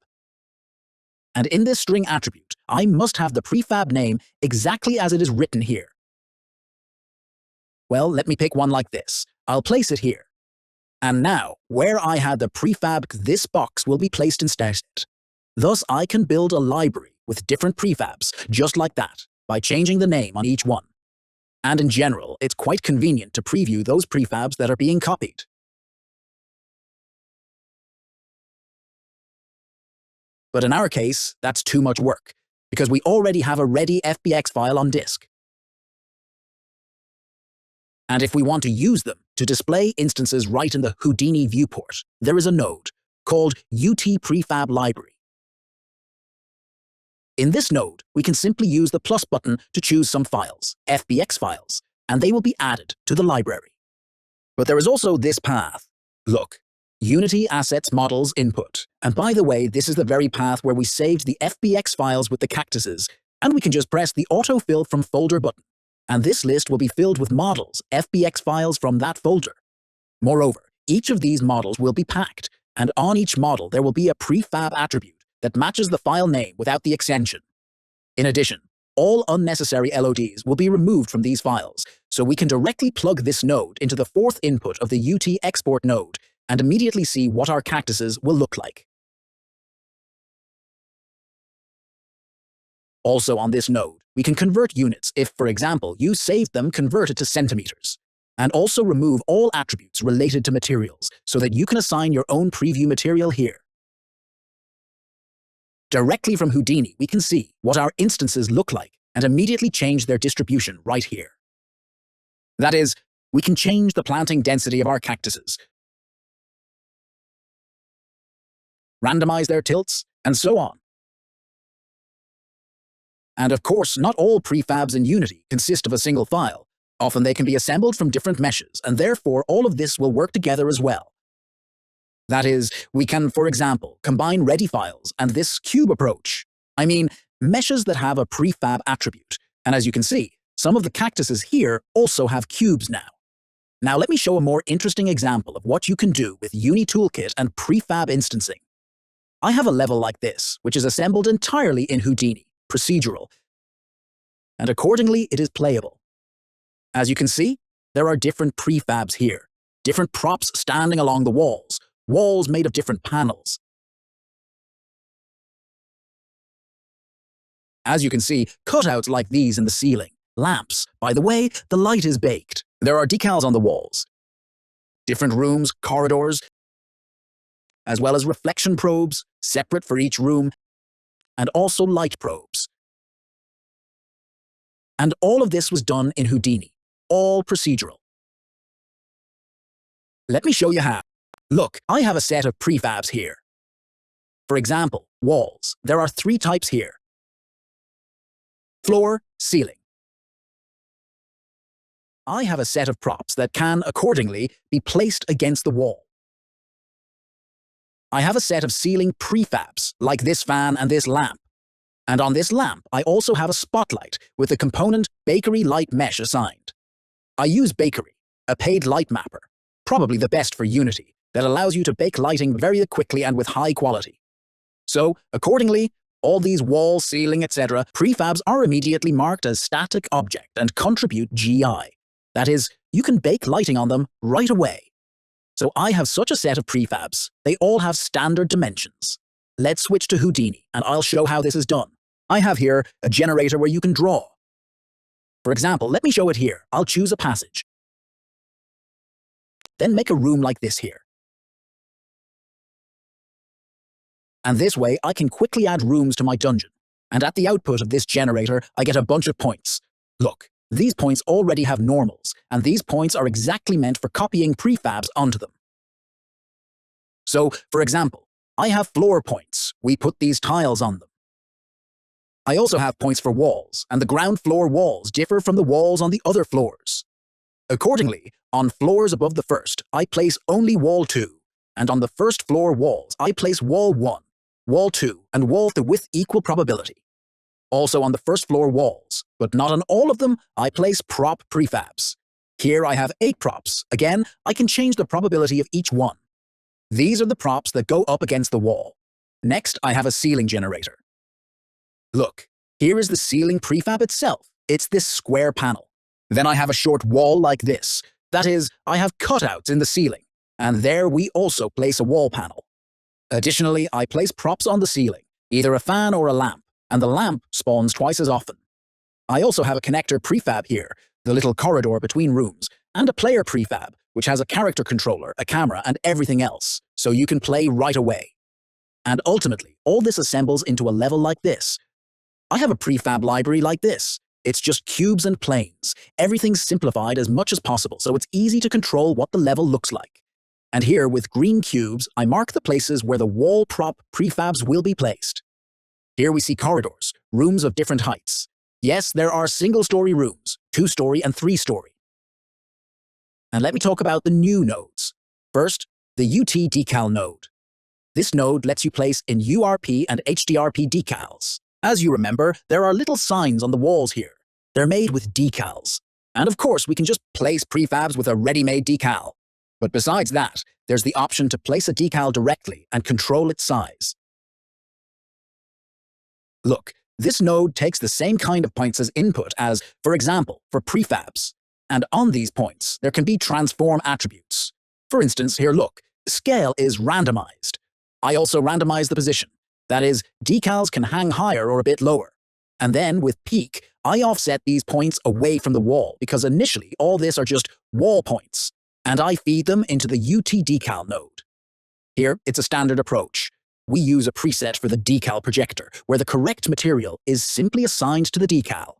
And in this string attribute, I must have the prefab name exactly as it is written here. Well, let me pick one like this. I'll place it here. And now, where I had the prefab, this box will be placed instead. Thus, I can build a library with different prefabs, just like that, by changing the name on each one. And in general, it's quite convenient to preview those prefabs that are being copied. But in our case, that's too much work, because we already have a ready FBX file on disk. And if we want to use them to display instances right in the Houdini viewport, there is a node called UT Prefab Library. In this node, we can simply use the plus button to choose some files, FBX files, and they will be added to the library. But there is also this path. Look, Unity Assets Models Input. And by the way, this is the very path where we saved the FBX files with the cactuses, and we can just press the Autofill from Folder button. And this list will be filled with models, FBX files from that folder. Moreover, each of these models will be packed, and on each model there will be a prefab attribute that matches the file name without the extension. In addition, all unnecessary LODs will be removed from these files, so we can directly plug this node into the fourth input of the UT export node and immediately see what our cactuses will look like. Also on this node, we can convert units if, for example, you saved them converted to centimeters, and also remove all attributes related to materials so that you can assign your own preview material here. Directly from Houdini, we can see what our instances look like and immediately change their distribution right here. That is, we can change the planting density of our cactuses, randomize their tilts, and so on. And of course, not all prefabs in Unity consist of a single file. Often they can be assembled from different meshes, and therefore all of this will work together as well. That is, we can, for example, combine ready files and this cube approach. I mean, meshes that have a prefab attribute. And as you can see, some of the cactuses here also have cubes now. Now let me show a more interesting example of what you can do with UniToolkit and prefab instancing. I have a level like this, which is assembled entirely in Houdini, Procedural, and accordingly it is playable. As you can see, there are different prefabs here, different props standing along the walls, walls made of different panels. As you can see, cutouts like these in the ceiling, lamps. By the way, the light is baked. There are decals on the walls, different rooms, corridors, as well as reflection probes, separate for each room, and also light probes. And all of this was done in Houdini, all procedural. Let me show you how. Look, I have a set of prefabs here. For example, walls. There are 3 types here: floor, ceiling. I have a set of props that can, accordingly, be placed against the wall. I have a set of ceiling prefabs, like this fan and this lamp. And on this lamp, I also have a spotlight with the component Bakery Light Mesh assigned. I use Bakery, a paid light mapper, probably the best for Unity, that allows you to bake lighting very quickly and with high quality. So, accordingly, all these wall, ceiling, etc. prefabs are immediately marked as static object and contribute GI. That is, you can bake lighting on them right away. So I have such a set of prefabs. They all have standard dimensions. Let's switch to Houdini, and I'll show how this is done. I have here a generator where you can draw. For example, let me show it here. I'll choose a passage. Then make a room like this here. And this way, I can quickly add rooms to my dungeon. And at the output of this generator, I get a bunch of points. Look, these points already have normals, and these points are exactly meant for copying prefabs onto them. So, for example, I have floor points. We put these tiles on them. I also have points for walls, and the ground floor walls differ from the walls on the other floors. Accordingly, on floors above the first, I place only wall 2, and on the first floor walls, I place wall 1, wall 2, and wall 3 with equal probability. Also on the first floor walls, but not on all of them, I place prop prefabs. Here I have 8 props. Again, I can change the probability of each one. These are the props that go up against the wall. Next, I have a ceiling generator. Look, here is the ceiling prefab itself. It's this square panel. Then I have a short wall like this. That is, I have cutouts in the ceiling. And there we also place a wall panel. Additionally, I place props on the ceiling, either a fan or a lamp, and the lamp spawns twice as often. I also have a connector prefab here, the little corridor between rooms, and a player prefab, which has a character controller, a camera, and everything else, so you can play right away. And ultimately, all this assembles into a level like this. I have a prefab library like this. It's just cubes and planes. Everything's simplified as much as possible, so it's easy to control what the level looks like. And here, with green cubes, I mark the places where the wall prop prefabs will be placed. Here we see corridors, rooms of different heights. Yes, there are single-story rooms, 2-story and 3-story. And let me talk about the new nodes. First, the UT Decal node. This node lets you place in URP and HDRP decals. As you remember, there are little signs on the walls here. They're made with decals. And of course, we can just place prefabs with a ready-made decal. But besides that, there's the option to place a decal directly and control its size. Look, this node takes the same kind of points as input as, for example, for prefabs. And on these points, there can be transform attributes. For instance, here look, scale is randomized. I also randomize the position. That is, decals can hang higher or a bit lower. And then with peak, I offset these points away from the wall because initially all this are just wall points, and I feed them into the UT Decal node. Here, it's a standard approach. We use a preset for the decal projector, where the correct material is simply assigned to the decal.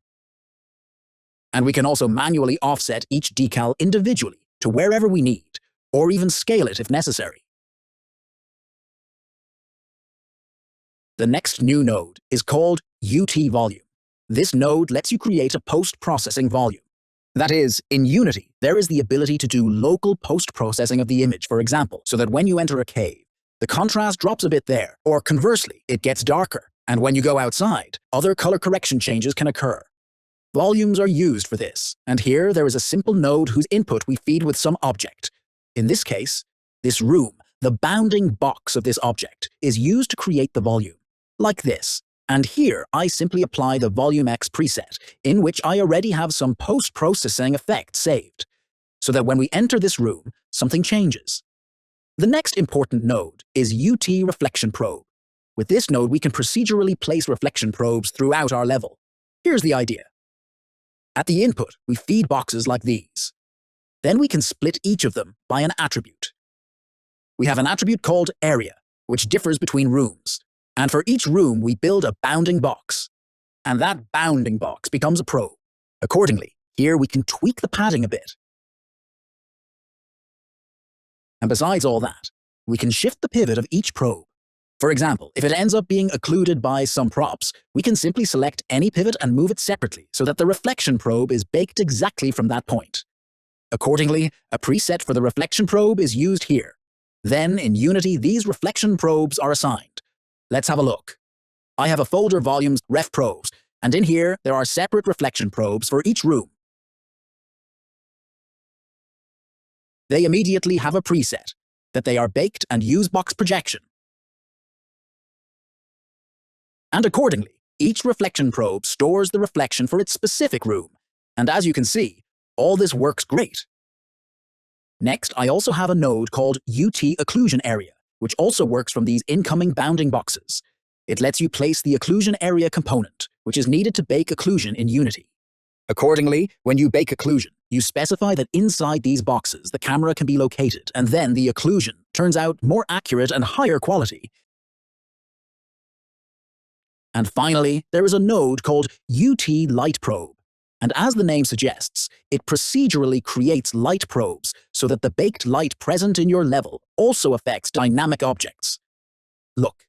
And we can also manually offset each decal individually to wherever we need, or even scale it if necessary. The next new node is called UT Volume. This node lets you create a post-processing volume. That is, in Unity, there is the ability to do local post-processing of the image, for example, so that when you enter a cave, the contrast drops a bit there, or conversely, it gets darker, and when you go outside, other color correction changes can occur. Volumes are used for this, and here there is a simple node whose input we feed with some object. In this case, this room, the bounding box of this object, is used to create the volume, like this. And here I simply apply the Volume X preset, in which I already have some post-processing effect saved, so that when we enter this room, something changes. The next important node is UT Reflection Probe. With this node, we can procedurally place reflection probes throughout our level. Here's the idea. At the input, we feed boxes like these. Then we can split each of them by an attribute. We have an attribute called Area, which differs between rooms. And for each room, we build a bounding box. And that bounding box becomes a probe. Accordingly, here we can tweak the padding a bit. And besides all that, we can shift the pivot of each probe. For example, if it ends up being occluded by some props, we can simply select any pivot and move it separately so that the reflection probe is baked exactly from that point. Accordingly, a preset for the reflection probe is used here. Then, in Unity, these reflection probes are assigned. Let's have a look. I have a folder volumes ref probes, and in here there are separate reflection probes for each room. They immediately have a preset, that they are baked and use box projection. And accordingly, each reflection probe stores the reflection for its specific room, and as you can see, all this works great. Next, I also have a node called UT Occlusion Area, which also works from these incoming bounding boxes. It lets you place the Occlusion Area component, which is needed to bake occlusion in Unity. Accordingly, when you bake occlusion, you specify that inside these boxes the camera can be located, and then the occlusion turns out more accurate and higher quality. And finally, there is a node called UT Light Probe. And as the name suggests, it procedurally creates light probes so that the baked light present in your level also affects dynamic objects. Look,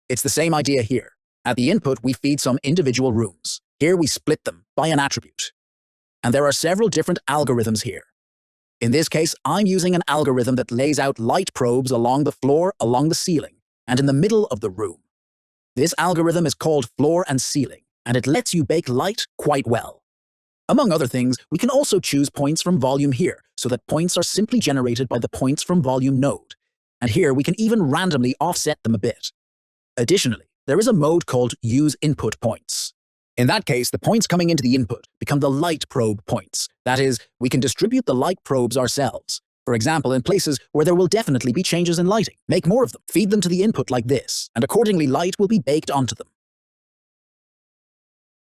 it's the same idea here. At the input, we feed some individual rooms. Here we split them by an attribute. And there are several different algorithms here. In this case, I'm using an algorithm that lays out light probes along the floor, along the ceiling, and in the middle of the room. This algorithm is called Floor and Ceiling, and it lets you bake light quite well. Among other things, we can also choose points from volume here, so that points are simply generated by the points from volume node. And here we can even randomly offset them a bit. Additionally, there is a mode called Use Input Points. In that case, the points coming into the input become the light probe points. That is, we can distribute the light probes ourselves. For example, in places where there will definitely be changes in lighting. Make more of them, feed them to the input like this, and accordingly light will be baked onto them.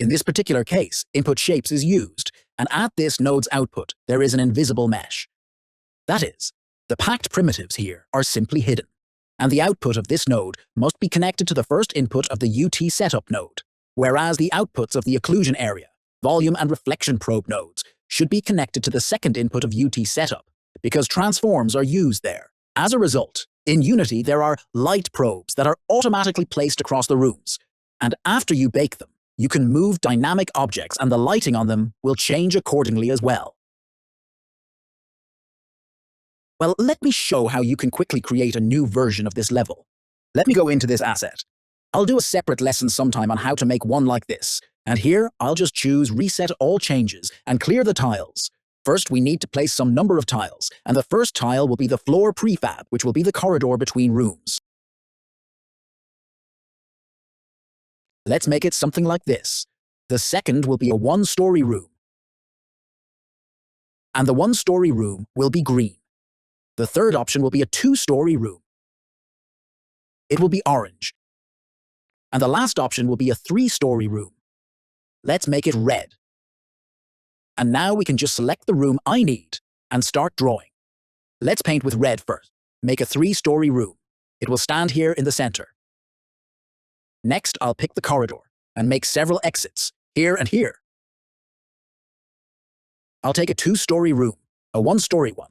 In this particular case, input shapes is used, and at this node's output, there is an invisible mesh. That is, the packed primitives here are simply hidden, and the output of this node must be connected to the first input of the UT setup node, whereas the outputs of the occlusion area volume and reflection probe nodes should be connected to the second input of UT setup, because transforms are used there. As a result, in Unity there are light probes that are automatically placed across the rooms, and after you bake them, you can move dynamic objects and the lighting on them will change accordingly as well. Well, let me show how you can quickly create a new version of this level. Let me go into this asset. I'll do a separate lesson sometime on how to make one like this, and here I'll just choose Reset All Changes and clear the tiles. First, we need to place some number of tiles, and the first tile will be the floor prefab, which will be the corridor between rooms. Let's make it something like this. The second will be a one-story room, and the one-story room will be green. The third option will be a two-story room. It will be orange. And the last option will be a three-story room. Let's make it red. And now we can just select the room I need and start drawing. Let's paint with red first. Make a three-story room. It will stand here in the center. Next, I'll pick the corridor and make several exits, here and here. I'll take a two-story room, a one-story one,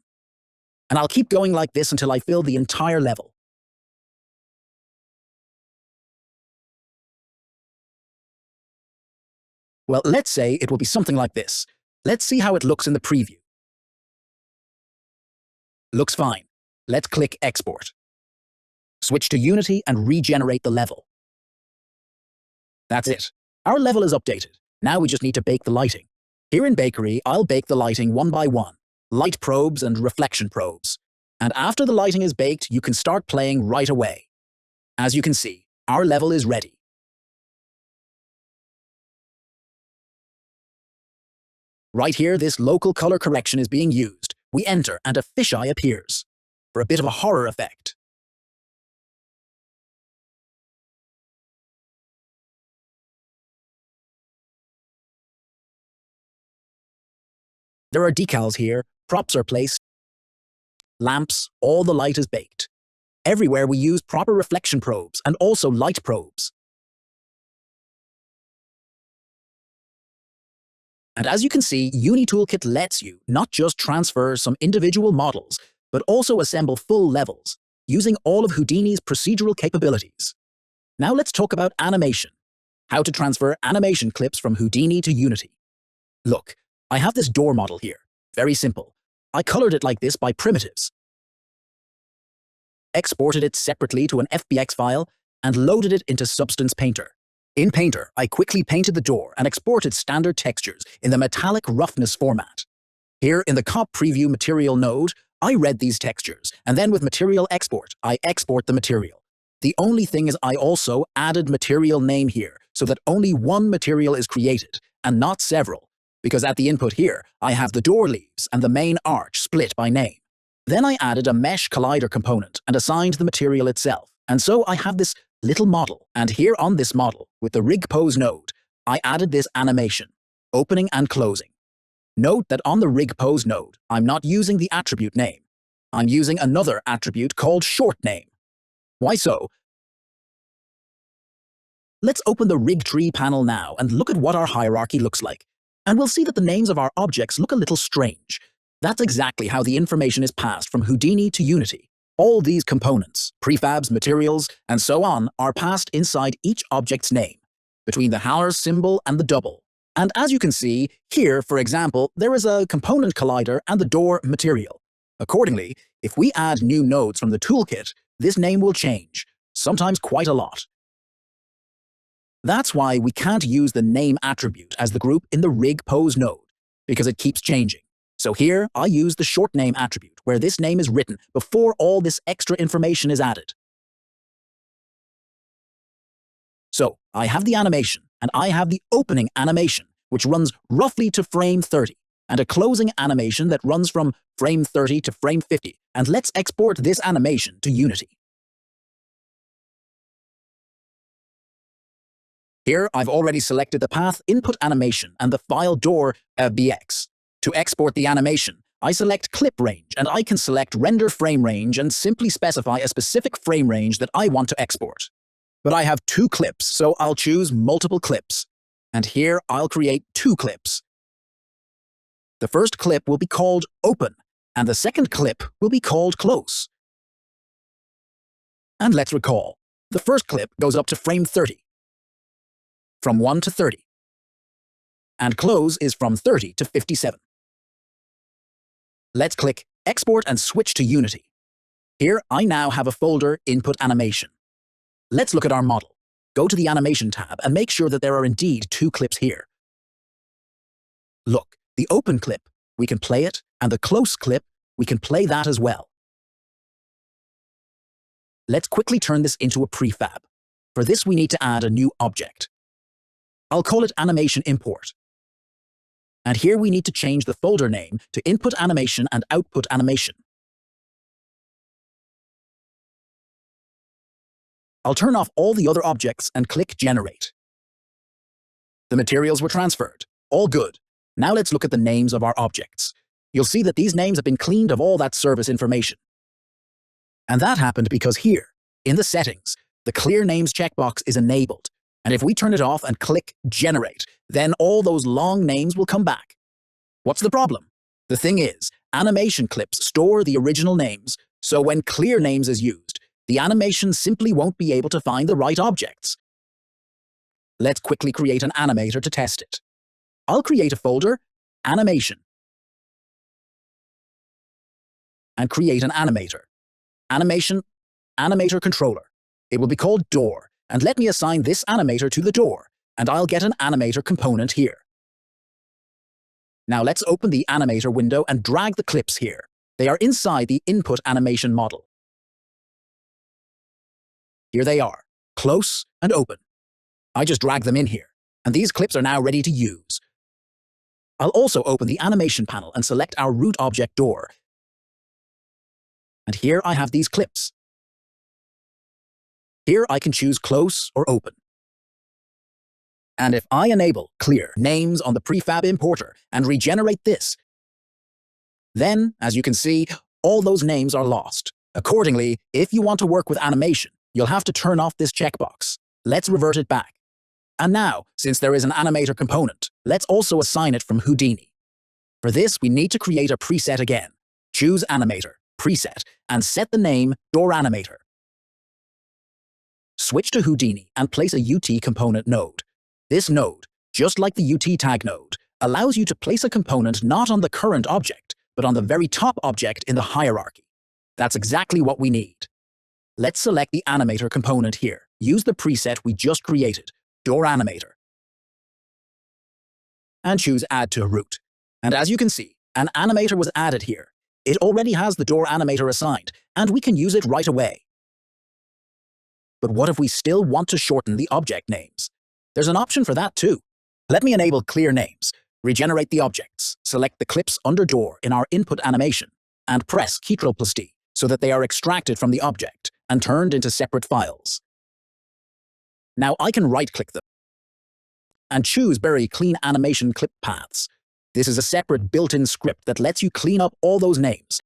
and I'll keep going like this until I fill the entire level. Well, let's say it will be something like this. Let's see how it looks in the preview. Looks fine. Let's click Export. Switch to Unity and regenerate the level. That's it. Our level is updated. Now we just need to bake the lighting. Here in Bakery, I'll bake the lighting one by one, light probes and reflection probes. And after the lighting is baked, you can start playing right away. As you can see, our level is ready. Right here, this local color correction is being used. We enter and a fisheye appears, for a bit of a horror effect. There are decals here, props are placed, lamps, all the light is baked. Everywhere we use proper reflection probes and also light probes. And as you can see, UniToolkit lets you not just transfer some individual models, but also assemble full levels, using all of Houdini's procedural capabilities. Now let's talk about animation. How to transfer animation clips from Houdini to Unity. Look, I have this door model here. Very simple. I colored it like this by primitives, exported it separately to an FBX file, and loaded it into Substance Painter. In Painter, I quickly painted the door and exported standard textures in the metallic roughness format. Here in the Cop Preview Material node, I read these textures, and then with Material Export, I export the material. The only thing is I also added material name here, so that only one material is created, and not several, because at the input here, I have the door leaves and the main arch split by name. Then I added a Mesh Collider component and assigned the material itself, and so I have this little model, and here on this model, with the Rig Pose node, I added this animation, opening and closing. Note that on the Rig Pose node, I'm not using the attribute name. I'm using another attribute called short name. Why so? Let's open the Rig Tree panel now and look at what our hierarchy looks like. And we'll see that the names of our objects look a little strange. That's exactly how the information is passed from Houdini to Unity. All these components, prefabs, materials, and so on, are passed inside each object's name, between the Haller symbol and the double. And as you can see, here, for example, there is a component collider and the door material. Accordingly, if we add new nodes from the toolkit, this name will change, sometimes quite a lot. That's why we can't use the name attribute as the group in the Rig Pose node, because it keeps changing. So here, I use the short name attribute, where this name is written before all this extra information is added. So, I have the animation, and I have the opening animation, which runs roughly to frame 30, and a closing animation that runs from frame 30 to frame 50, and let's export this animation to Unity. Here, I've already selected the path input animation and the file door BX. To export the animation, I select Clip Range, and I can select Render Frame Range and simply specify a specific frame range that I want to export. But I have 2 clips, so I'll choose Multiple Clips. And here I'll create 2 clips. The first clip will be called Open, and the second clip will be called Close. And let's recall, the first clip goes up to frame 30, from 1 to 30, and Close is from 30 to 57. Let's click Export and switch to Unity. Here I now have a folder Input Animation. Let's look at our model. Go to the Animation tab and make sure that there are indeed 2 clips here. Look, the Open clip, we can play it, and the Close clip, we can play that as well. Let's quickly turn this into a prefab. For this, we need to add a new object. I'll call it Animation Import. And here we need to change the folder name to Input Animation and Output Animation. I'll turn off all the other objects and click Generate. The materials were transferred. All good. Now let's look at the names of our objects. You'll see that these names have been cleaned of all that service information. And that happened because here, in the settings, the Clear Names checkbox is enabled. And if we turn it off and click Generate, then all those long names will come back. What's the problem? The thing is, animation clips store the original names, so when Clear Names is used, the animation simply won't be able to find the right objects. Let's quickly create an animator to test it. I'll create a folder, Animation, and create an animator. Animation, Animator Controller. It will be called Door, and let me assign this animator to the door, and I'll get an animator component here. Now let's open the animator window and drag the clips here. They are inside the Input Animation model. Here they are, Close and Open. I just drag them in here, and these clips are now ready to use. I'll also open the animation panel and select our root object Door. And here I have these clips. Here I can choose Close or Open. And if I enable Clear Names on the prefab importer and regenerate this, then, as you can see, all those names are lost. Accordingly, if you want to work with animation, you'll have to turn off this checkbox. Let's revert it back. And now, since there is an animator component, let's also assign it from Houdini. For this, we need to create a preset again. Choose Animator, Preset, and set the name Door Animator. Switch to Houdini and place a UT component node. This node, just like the UT tag node, allows you to place a component not on the current object, but on the very top object in the hierarchy. That's exactly what we need. Let's select the animator component here. Use the preset we just created, Door Animator, and choose Add to Root. And as you can see, an animator was added here. It already has the door animator assigned, and we can use it right away. But what if we still want to shorten the object names? There's an option for that too. Let me enable Clear Names, regenerate the objects, select the clips under Door in our input animation, and press Ctrl+D so that they are extracted from the object and turned into separate files. Now I can right-click them and choose Bury Clean Animation Clip Paths. This is a separate built-in script that lets you clean up all those names.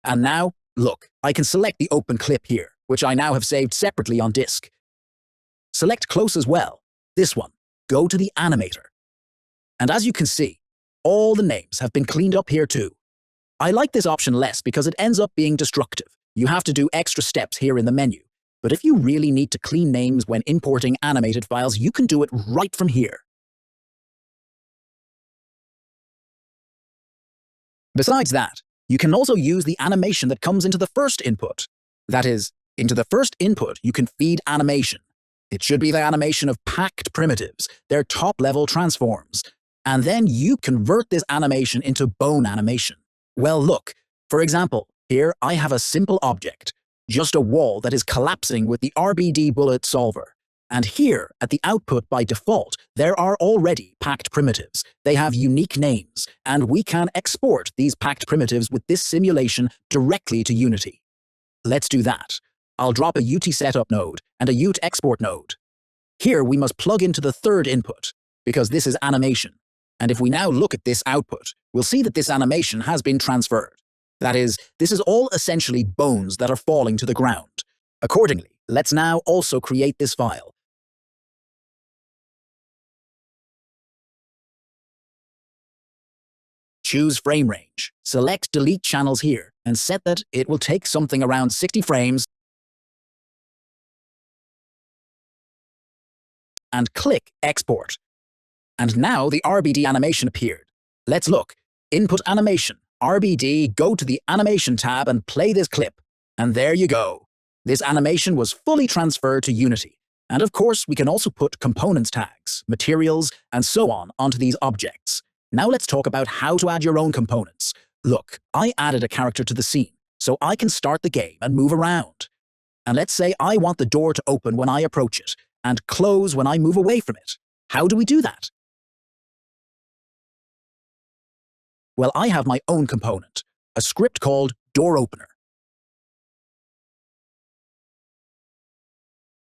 And now, look, I can select the open clip here, which I now have saved separately on disk. Select Close as well, this one. Go to the animator. And as you can see, all the names have been cleaned up here too. I like this option less because it ends up being destructive. You have to do extra steps here in the menu. But if you really need to clean names when importing animated files, you can do it right from here. Besides that, you can also use the animation that comes into the first input. That is, into the first input, you can feed animation. It should be the animation of packed primitives, their top-level transforms. And then you convert this animation into bone animation. Well, look, for example, here I have a simple object, just a wall that is collapsing with the RBD bullet solver. And here, at the output by default, there are already packed primitives. They have unique names, and we can export these packed primitives with this simulation directly to Unity. Let's do that. I'll drop a UT setup node and a UT export node. Here we must plug into the third input, because this is animation. And if we now look at this output, we'll see that this animation has been transferred. That is, this is all essentially bones that are falling to the ground. Accordingly, Let's now also create this file. Choose frame range, select delete channels here, and set that it will take something around 60 frames, and click export. And now the RBD animation appeared. Let's look. Input animation, RBD, go to the animation tab and play this clip. And there you go. This animation was fully transferred to Unity. And of course, we can also put components tags, materials, and so on onto these objects. Now let's talk about how to add your own components. Look, I added a character to the scene, so I can start the game and move around. And let's say I want the door to open when I approach it, and close when I move away from it. How do we do that? Well, I have my own component, a script called door opener.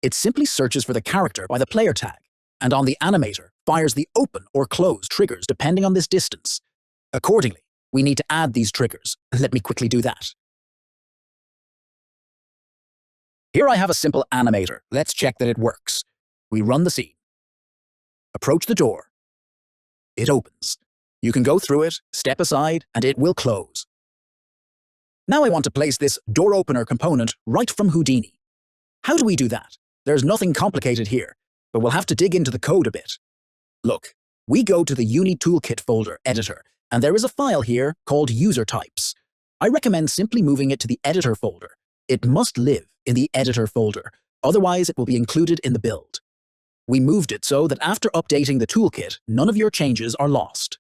It simply searches for the character by the player tag, and on the animator fires the open or close triggers depending on this distance. Accordingly, we need to add these triggers. Let me quickly do that. Here I have a simple animator. Let's check that it works. We run the scene. Approach the door. It opens. You can go through it, step aside, and it will close. Now I want to place this door opener component right from Houdini. How do we do that? There's nothing complicated here, but we'll have to dig into the code a bit. Look, we go to the UniToolkit folder editor, and there is a file here called user types. I recommend simply moving it to the editor folder. It must live in the editor folder, otherwise it will be included in the build. We moved it so that after updating the toolkit, none of your changes are lost.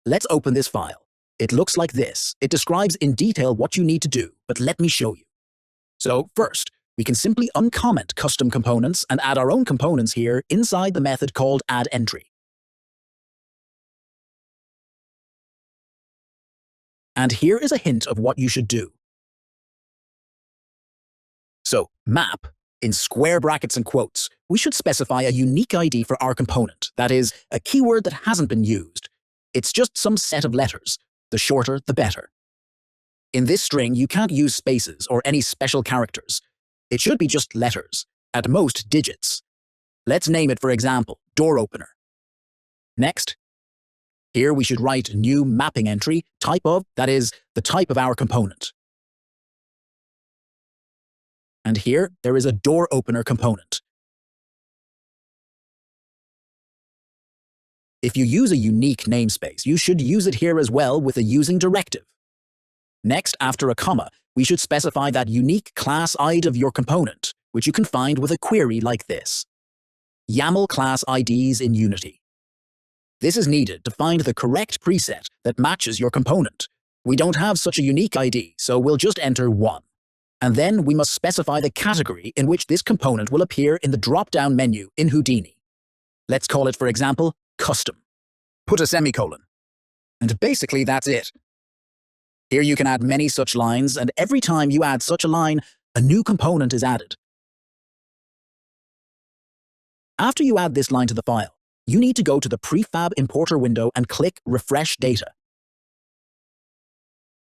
Let's open this file. It looks like this. It describes in detail what you need to do, but let me show you. So first, we can simply uncomment custom components and add our own components here inside the method called addEntry. And here is a hint of what you should do. So, map, in square brackets and quotes, we should specify a unique ID for our component, that is, a keyword that hasn't been used. It's just some set of letters. The shorter, the better. In this string, you can't use spaces or any special characters. It should be just letters, at most digits. Let's name it, for example, door opener. Next, here we should write new mapping entry, type of, that is, the type of our component. And here, there is a door opener component. If you use a unique namespace, you should use it here as well with a using directive. Next, after a comma, we should specify that unique class ID of your component, which you can find with a query like this. YAML class IDs in Unity. This is needed to find the correct preset that matches your component. We don't have such a unique ID, so we'll just enter 1. And then we must specify the category in which this component will appear in the drop-down menu in Houdini. Let's call it, for example, custom. Put a semicolon. And basically that's it. Here you can add many such lines, and every time you add such a line, a new component is added. After you add this line to the file, you need to go to the prefab importer window and click Refresh Data.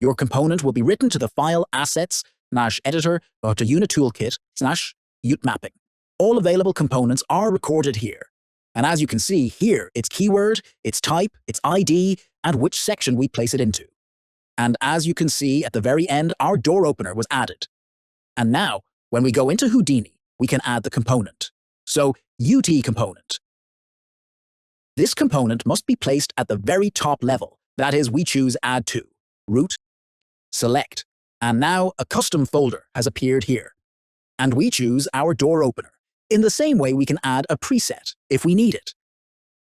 Your component will be written to the file assets/editor or to UniToolkit/UTMapping. All available components are recorded here. And as you can see here, its keyword, its type, its ID, and which section we place it into. And as you can see at the very end, our door opener was added. And now, when we go into Houdini, we can add the component. So, UT component. This component must be placed at the very top level. That is, we choose Add To, Root, Select, and now a custom folder has appeared here. And we choose our door opener. In the same way, we can add a preset if we need it.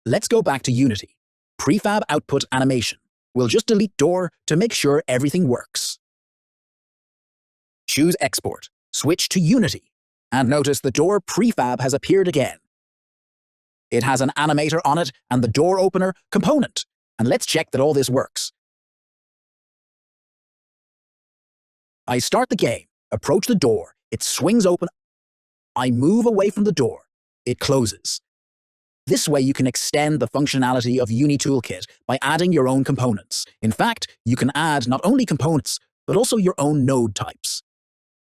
Let's go back to Unity. Prefab output animation. We'll just delete door to make sure everything works. Choose Export. Switch to Unity. And notice the door prefab has appeared again. It has an animator on it and the door opener component. And let's check that all this works. I start the game, approach the door, it swings open. I move away from the door, it closes. This way you can extend the functionality of UniToolkit by adding your own components. In fact, you can add not only components, but also your own node types.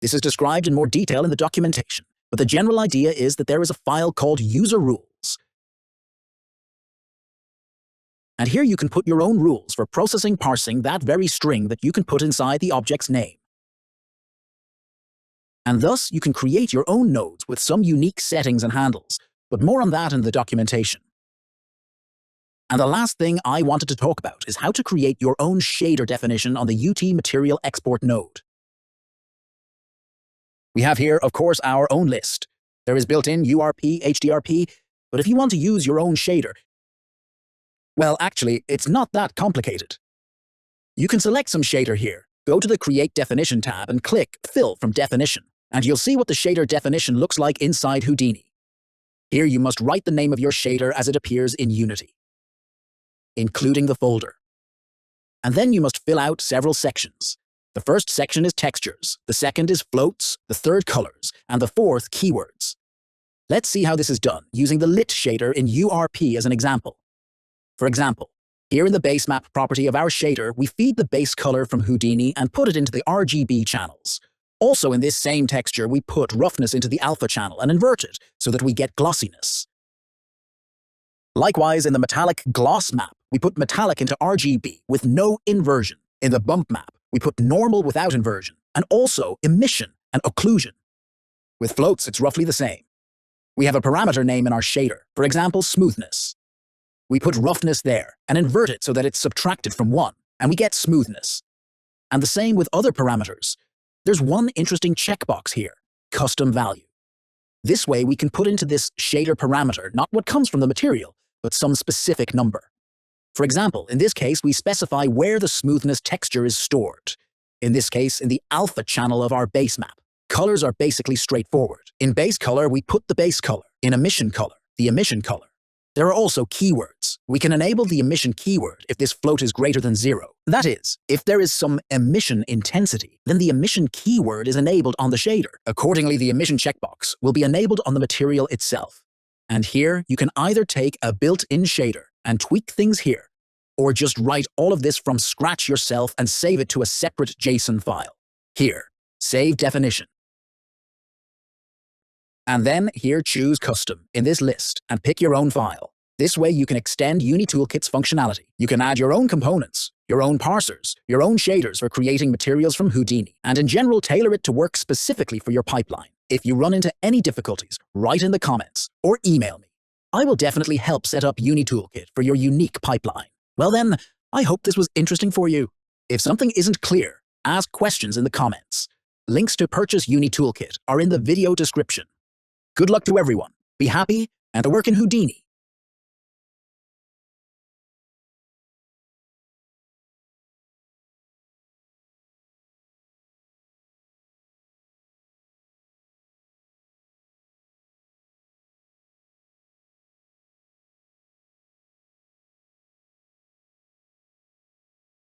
This is described in more detail in the documentation, but the general idea is that there is a file called user rules. And here you can put your own rules for parsing that very string that you can put inside the object's name. And thus, you can create your own nodes with some unique settings and handles, but more on that in the documentation. And the last thing I wanted to talk about is how to create your own shader definition on the UT material export node. We have here, of course, our own list. There is built-in URP, HDRP, but if you want to use your own shader, well, actually, it's not that complicated. You can select some shader here, go to the Create Definition tab and click Fill from Definition, and you'll see what the shader definition looks like inside Houdini. Here you must write the name of your shader as it appears in Unity, including the folder. And then you must fill out several sections. The first section is textures, the second is floats, the third colors, and the fourth keywords. Let's see how this is done using the lit shader in URP as an example. For example, here in the base map property of our shader, we feed the base color from Houdini and put it into the RGB channels. Also in this same texture, we put roughness into the alpha channel and invert it so that we get glossiness. Likewise, in the metallic gloss map, we put metallic into RGB with no inversion. In the bump map, we put normal without inversion, and also emission and occlusion. With floats, it's roughly the same. We have a parameter name in our shader, for example, smoothness. We put roughness there and invert it so that it's subtracted from 1, and we get smoothness. And the same with other parameters. There's one interesting checkbox here, custom value. This way we can put into this shader parameter not what comes from the material, but some specific number. For example, in this case, we specify where the smoothness texture is stored. In this case, in the alpha channel of our base map. Colors are basically straightforward. In base color, we put the base color. In emission color, the emission color. There are also keywords. We can enable the emission keyword if this float is greater than 0. That is, if there is some emission intensity, then the emission keyword is enabled on the shader. Accordingly, the emission checkbox will be enabled on the material itself. And here, you can either take a built-in shader and tweak things here, or just write all of this from scratch yourself and save it to a separate JSON file. Here, save definition. And then here choose Custom in this list and pick your own file. This way you can extend UniToolkit's functionality. You can add your own components, your own parsers, your own shaders for creating materials from Houdini, and in general tailor it to work specifically for your pipeline. If you run into any difficulties, write in the comments or email me. I will definitely help set up UniToolkit for your unique pipeline. Well then, I hope this was interesting for you. If something isn't clear, ask questions in the comments. Links to purchase UniToolkit are in the video description. Good luck to everyone, be happy, and to work in Houdini.